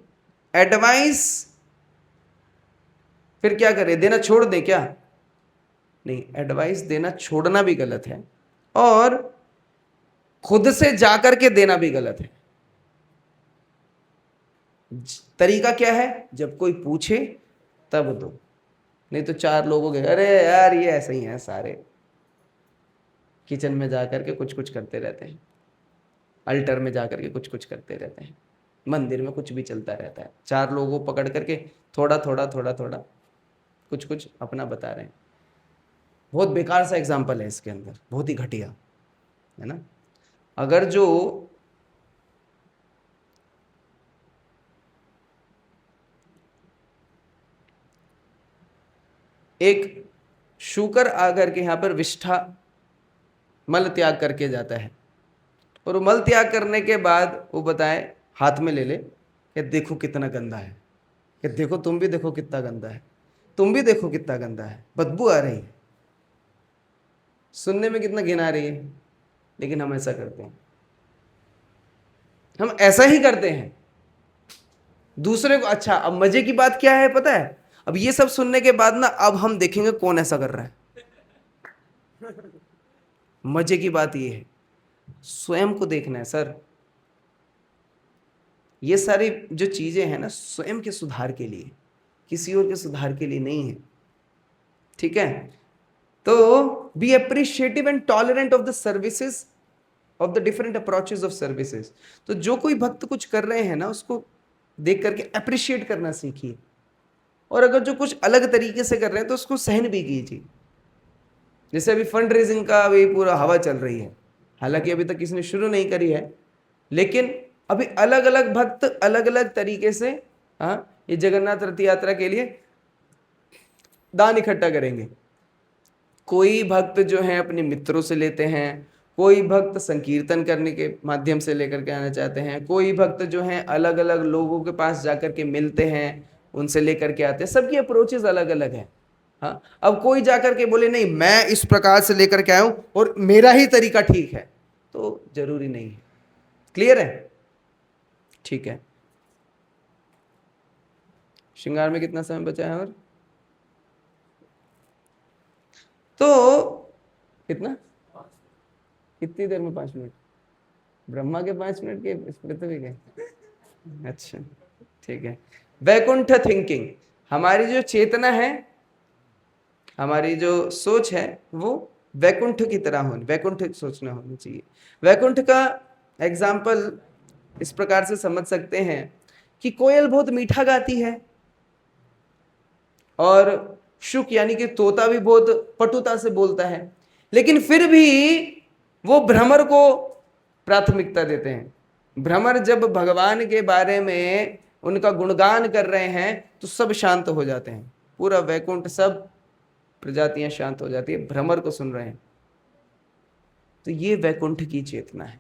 एडवाइस फिर क्या करें, देना छोड़ दे क्या? नहीं, एडवाइस देना छोड़ना भी गलत है और खुद से जाकर के देना भी गलत है। तरीका क्या है, जब कोई पूछे तब दो, नहीं तो चार लोगों के अरे यार ये ऐसे ही हैं सारे, किचन में जाकर के कुछ कुछ करते रहते हैं, अल्टर में जाकर के कुछ कुछ करते रहते हैं, मंदिर में कुछ भी चलता रहता है, चार लोगों को पकड़ करके थोड़ा थोड़ा थोड़ा थोड़ा कुछ कुछ अपना बता रहे हैं। बहुत बेकार सा एग्जाम्पल है इसके अंदर, बहुत ही घटिया है ना। अगर जो एक शूकर आकर के यहाँ पर विष्ठा मल त्याग करके जाता है और वो मल त्याग करने के बाद वो बताए, हाथ में ले ले कि देखो कितना गंदा है, कि देखो तुम भी देखो कितना गंदा है, तुम भी देखो कितना गंदा है, बदबू आ रही है। सुनने में कितना घिन आ रही है, लेकिन हम ऐसा करते हैं, हम ऐसा ही करते हैं दूसरे को। अच्छा, अब मजे की बात क्या है पता है, अब ये सब सुनने के बाद ना अब हम देखेंगे कौन ऐसा कर रहा है। मजे की बात ये है, स्वयं को देखना है सर। ये सारी जो चीजें हैं ना स्वयं के सुधार के लिए, किसी और के सुधार के लिए नहीं है, ठीक है। तो be appreciative and tolerant of the services of the different approaches of services. तो जो कोई भक्त कुछ कर रहे हैं ना उसको देख करके अप्रिशिएट करना सीखिए, और अगर जो कुछ अलग तरीके से कर रहे हैं तो उसको सहन भी कीजिए। जैसे अभी फंड रेजिंग का अभी पूरा हवा चल रही है, हालांकि अभी तक किसी ने शुरू नहीं करी है, लेकिन अभी अलग अलग भक्त अलग अलग तरीके से ये जगन्नाथ रथ यात्रा के लिए दान इकट्ठा करेंगे। कोई भक्त जो है अपने मित्रों से लेते हैं, कोई भक्त संकीर्तन करने के माध्यम से लेकर के आना चाहते हैं, कोई भक्त जो है अलग अलग लोगों के पास जाकर के मिलते हैं, उनसे लेकर के आते हैं। सबकी अप्रोचेस अलग अलग है। हाँ, अब कोई जाकर के बोले नहीं मैं इस प्रकार से लेकर के आया हूं और मेरा ही तरीका ठीक है, तो जरूरी नहीं है। क्लियर है? ठीक है। श्रृंगार में कितना समय बचा है? और तो कितना, कितनी देर में? 5 मिनट। ब्रह्मा के 5 मिनट के पृथ्वी के? अच्छा, ठीक है। वैकुंठ थिंकिंग, हमारी जो चेतना है, हमारी जो सोच है वो वैकुंठ की तरह होनी, वैकुंठ सोचना होनी चाहिए। वैकुंठ का एग्जाम्पल इस प्रकार से समझ सकते हैं कि कोयल बहुत मीठा गाती है और शुक यानी कि तोता भी बहुत पटुता से बोलता है, लेकिन फिर भी वो भ्रमर को प्राथमिकता देते हैं। भ्रमर जब भगवान के बारे में उनका गुणगान कर रहे हैं तो सब शांत हो जाते हैं, पूरा वैकुंठ सब प्रजातियां शांत हो जाती है, भ्रमर को सुन रहे हैं। तो ये वैकुंठ की चेतना है,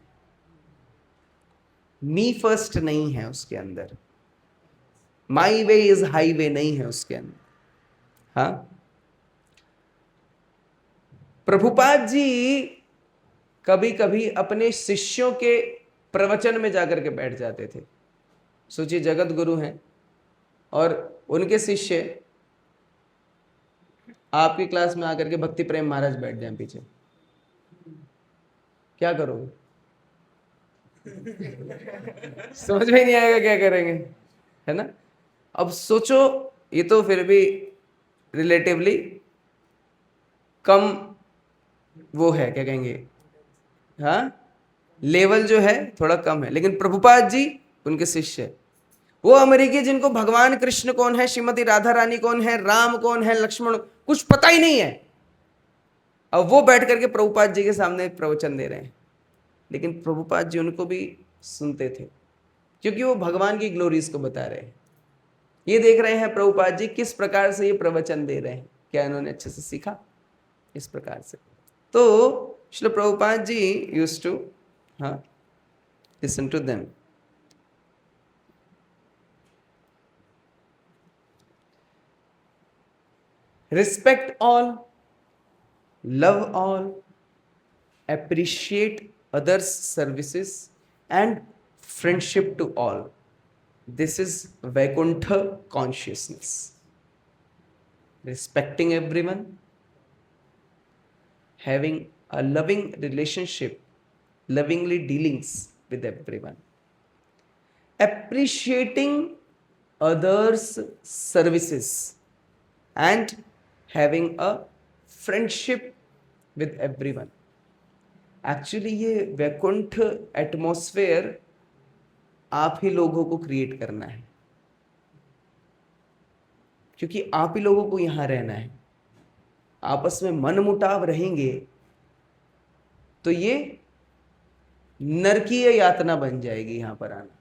मी फर्स्ट नहीं है उसके अंदर, माई वे इज हाईवे नहीं है उसके अंदर। हाँ, प्रभुपाद जी कभी कभी अपने शिष्यों के प्रवचन में जाकर के बैठ जाते थे। सोचिए, जगत गुरु हैं और उनके शिष्य आपकी क्लास में आकर के भक्ति प्रेम महाराज बैठ जाए पीछे, क्या करोगे? समझ में नहीं आएगा क्या करेंगे, है ना। अब सोचो, ये तो फिर भी रिलेटिवली कम वो है, क्या कहेंगे, हाँ लेवल जो है थोड़ा कम है, लेकिन प्रभुपाद जी उनके शिष्य, वो अमेरिकी जिनको भगवान कृष्ण कौन है, श्रीमती राधा रानी कौन है, राम कौन है, लक्ष्मण, कुछ पता ही नहीं है। अब वो बैठ करके प्रभुपाद जी के सामने प्रवचन दे रहे हैं, लेकिन प्रभुपाद जी उनको भी सुनते थे, क्योंकि वो भगवान की ग्लोरीज को बता रहे हैं। ये देख रहे हैं प्रभुपाद जी किस प्रकार से ये प्रवचन दे रहे हैं, क्या इन्होंने अच्छे से सीखा, इस प्रकार से। तो Srila Prabhupada ji used to listen to them. Respect all, love all, appreciate others' services, and friendship to all. This is Vaikuntha consciousness. Respecting everyone, having a loving relationship, lovingly dealings with everyone, appreciating others' services, and having a friendship with everyone. Actually ये Vaikuntha atmosphere आप ही लोगों को create करना है, क्योंकि आप ही लोगों को यहां रहना है। आपस में मनमुटाव रहेंगे तो ये नरकीय यातना बन जाएगी, यहां पर आना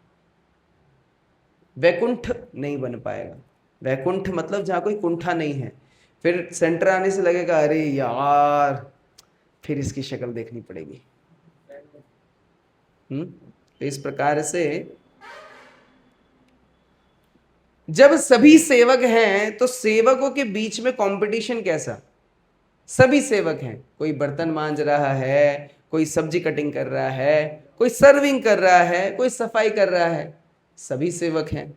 वैकुंठ नहीं बन पाएगा। वैकुंठ मतलब जहां कोई कुंठा नहीं है। फिर सेंटर आने से लगेगा अरे यार फिर इसकी शक्ल देखनी पड़ेगी। तो इस प्रकार से जब सभी सेवक हैं तो सेवकों के बीच में कंपटीशन कैसा? सभी सेवक हैं, कोई बर्तन मांज रहा है, कोई सब्जी कटिंग कर रहा है, कोई सर्विंग कर रहा है, कोई सफाई कर रहा है, सभी सेवक हैं।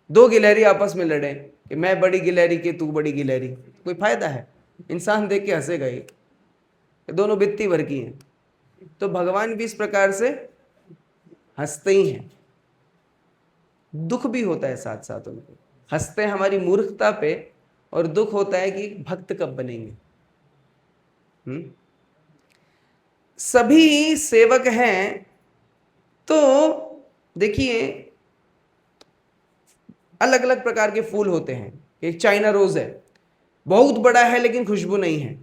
दो गिलहरी आपस में लड़े कि मैं बड़ी गिलहरी के तू बड़ी गिलहरी, कोई फायदा है? इंसान देख के हंसेगा ये, दोनों बित्ती भर की हैं। तो भगवान भी इस प्रकार से हंसते ही हैं, दुख भी होता है साथ साथ उनको। हंसते हैं हमारी मूर्खता पे और दुख होता है कि भक्त कब बनेंगे। सभी सेवक हैं तो देखिए अलग अलग प्रकार के फूल होते हैं। एक चाइना रोज है, बहुत बड़ा है लेकिन खुशबू नहीं है।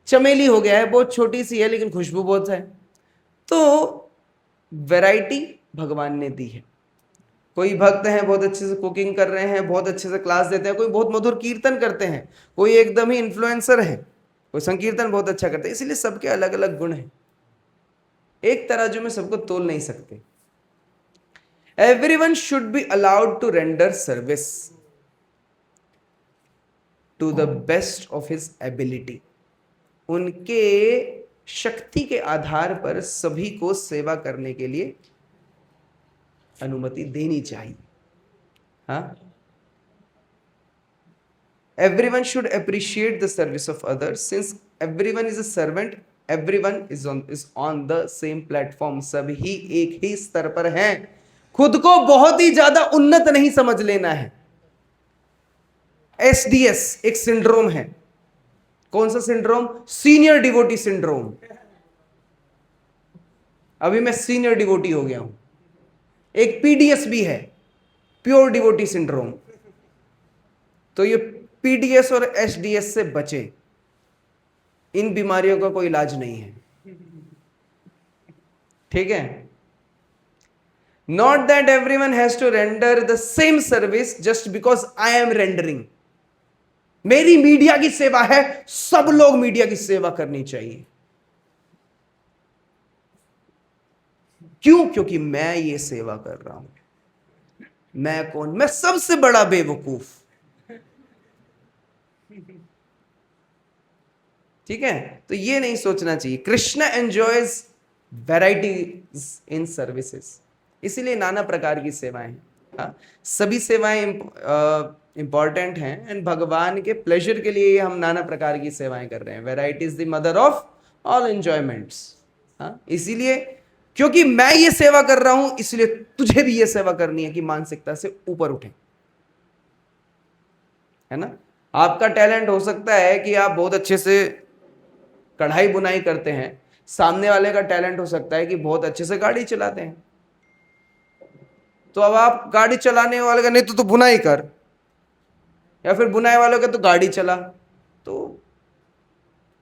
चमेली हो गया है, बहुत छोटी सी है लेकिन खुशबू बहुत है। तो वैरायटी भगवान ने दी है। कोई भक्त हैं बहुत अच्छे से कुकिंग कर रहे हैं, बहुत अच्छे से क्लास देते हैं, कोई बहुत मधुर कीर्तन करते हैं, कोई एकदम ही इन्फ्लुएंसर है, कोई संकीर्तन बहुत अच्छा करते हैं। इसलिए सबके अलग अलग गुण हैं, एक तराजू में सबको तोल नहीं सकते। Everyone should be allowed to render service to the best of his ability. उनके शक्ति के आधार पर सभी को सेवा करने के लिए अनुमति देनी चाहिए। हाँ, everyone should appreciate the service of others. Since everyone is a servant, everyone is on the same platform. सभी एक ही स्तर पर हैं। खुद को बहुत ही ज्यादा उन्नत नहीं समझ लेना है। SDS एक सिंड्रोम है। कौन सा सिंड्रोम? Senior devotee syndrome. अभी मैं सीनियर डिवोटी हो गया हूं। एक PDS भी है, प्योर डिवोटी सिंड्रोम। तो ये PDS और SDS से बचे, इन बीमारियों का कोई इलाज नहीं है। ठीक है? Not that everyone has to render the same service just because I am rendering. मेरी मीडिया की सेवा है, सब लोग मीडिया की सेवा करनी चाहिए। क्यों? क्योंकि मैं ये सेवा कर रहा हूं। मैं कौन? मैं सबसे बड़ा बेवकूफ। ठीक है? तो ये नहीं सोचना चाहिए। कृष्ण एंजॉयज वैराइटीज इन सर्विसेज, इसीलिए नाना प्रकार की सेवाएं हैं। हाँ, सभी सेवाएं इंपॉर्टेंट हैं एंड भगवान के प्लेजर के लिए हम नाना प्रकार की सेवाएं कर रहे हैं। Variety is the mother of all enjoyments. हाँ, इसीलिए क्योंकि मैं ये सेवा कर रहा हूं, इसलिए तुझे भी ये सेवा करनी है कि मानसिकता से ऊपर उठे। है ना? आपका टैलेंट हो सकता है कि आप बहुत अच्छे से कढ़ाई बुनाई करते हैं, सामने वाले का टैलेंट हो सकता है कि बहुत अच्छे से गाड़ी चलाते हैं। तो अब आप गाड़ी चलाने वाले का नहीं तो बुनाई कर, या फिर बुनाई वाले का तो गाड़ी चला, तो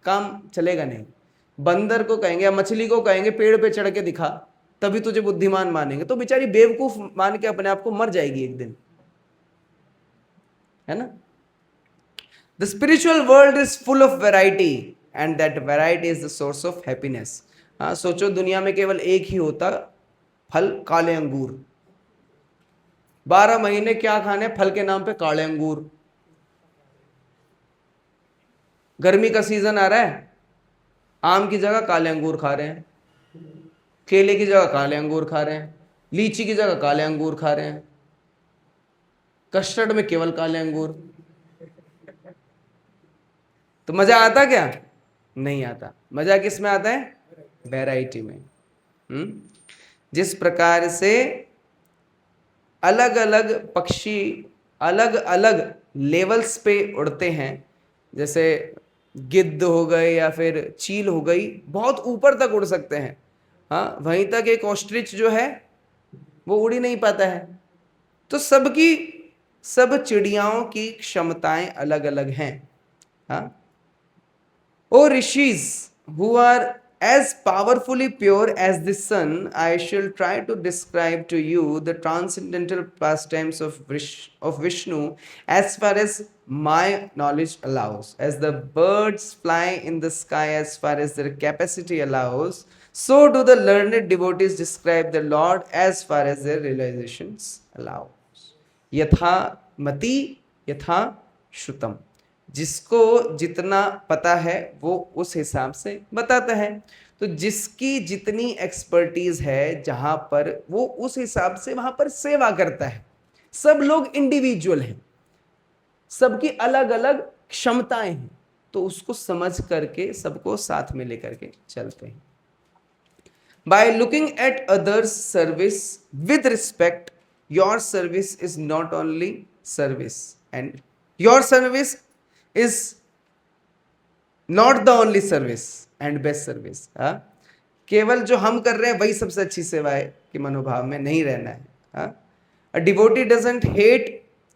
काम चलेगा नहीं। बंदर को कहेंगे या मछली को कहेंगे पेड़ पे चढ़ के दिखा, तभी तुझे बुद्धिमान मानेंगे, तो बेचारी बेवकूफ मान के अपने आप को मर जाएगी एक दिन, है ना। The spiritual world is full of variety and that variety is the source of happiness. हाँ, सोचो दुनिया में केवल एक ही होता फल, काले अंगूर। 12 महीने क्या खाने फल के नाम पे? काले अंगूर। गर्मी का सीजन आ रहा है, आम की जगह काले अंगूर खा रहे हैं, केले की जगह काले अंगूर खा रहे हैं, लीची की जगह काले अंगूर खा रहे हैं, कस्टर्ड में केवल काले अंगूर। तो मजा आता क्या? नहीं आता। मजा किस में आता है? वैरायटी में। जिस प्रकार से अलग अलग पक्षी अलग अलग लेवल्स पे उड़ते हैं, जैसे गिद्ध हो गए या फिर चील हो गई, बहुत ऊपर तक उड़ सकते हैं, हाँ, वहीं तक एक ऑस्ट्रिच जो है वो उड़ ही नहीं पाता है। तो सब चिड़ियाओं की क्षमताएं अलग अलग हैं, हाँ। O rishis, who are as powerfully pure as the sun, I shall try to describe to you the transcendental pastimes of Vishnu as far as my knowledge allows. As the birds fly in the sky as far as their capacity allows, so do the learned devotees describe the Lord as far as their realizations allows. यथा मति यथा श्रुतम। जिसको जितना पता है वो उस हिसाब से बताता है। तो जिसकी जितनी एक्सपर्टीज है जहां पर, वो उस हिसाब से वहां पर सेवा करता है। सब लोग इंडिविजुअल हैं, सबकी अलग अलग क्षमताएं हैं, तो उसको समझ करके सबको साथ में लेकर के चलते हैं। By looking at others service with respect, your service is not only service and your service is not the only service and best service। हाँ, केवल जो हम कर रहे हैं वही सबसे अच्छी सेवा है कि मनोभाव में नहीं रहना है। हाँ, a devotee doesn't hate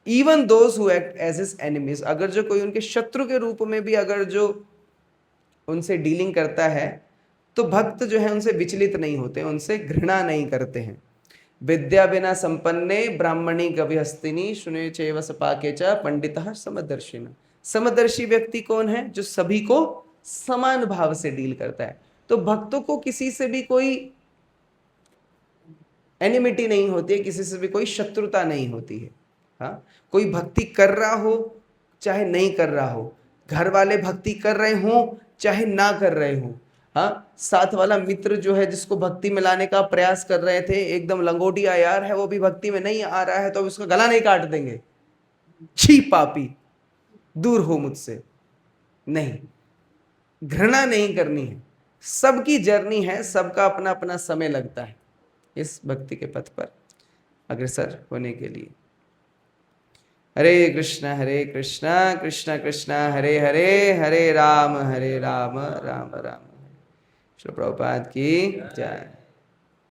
even those who act as his enemies। अगर जो कोई उनके शत्रु के रूप में भी अगर जो उनसे डीलिंग करता है, तो भक्त जो है उनसे विचलित नहीं होते, उनसे घृणा नहीं करते हैं। विद्या बिना संपन्ने ब्राह्मणी गविहस्तिनी शुने चैव सपाके च पंडितः समदर्शिना। समदर्शी व्यक्ति कौन है? जो सभी को समान भाव से डील करता है। तो भक्तों को किसी से भी कोई एनिमिटी नहीं होती है, किसी से भी कोई शत्रुता नहीं होती है। हाँ, कोई भक्ति कर रहा हो चाहे नहीं कर रहा हो, घर वाले भक्ति कर रहे हो चाहे ना कर रहे हो, हाँ, साथ वाला मित्र जो है जिसको भक्ति में लाने का प्रयास कर रहे थे, एकदम लंगोटिया यार है, वो भी भक्ति में नहीं आ रहा है, तो उसका गला नहीं काट देंगे, छी पापी दूर हो मुझसे। नहीं, घृणा नहीं करनी है। सबकी जर्नी है, सबका अपना अपना समय लगता है इस भक्ति के पथ पर अग्रसर होने के लिए। हरे कृष्णा कृष्णा कृष्णा हरे हरे, हरे राम राम राम। श्री प्रभुपाद की जय।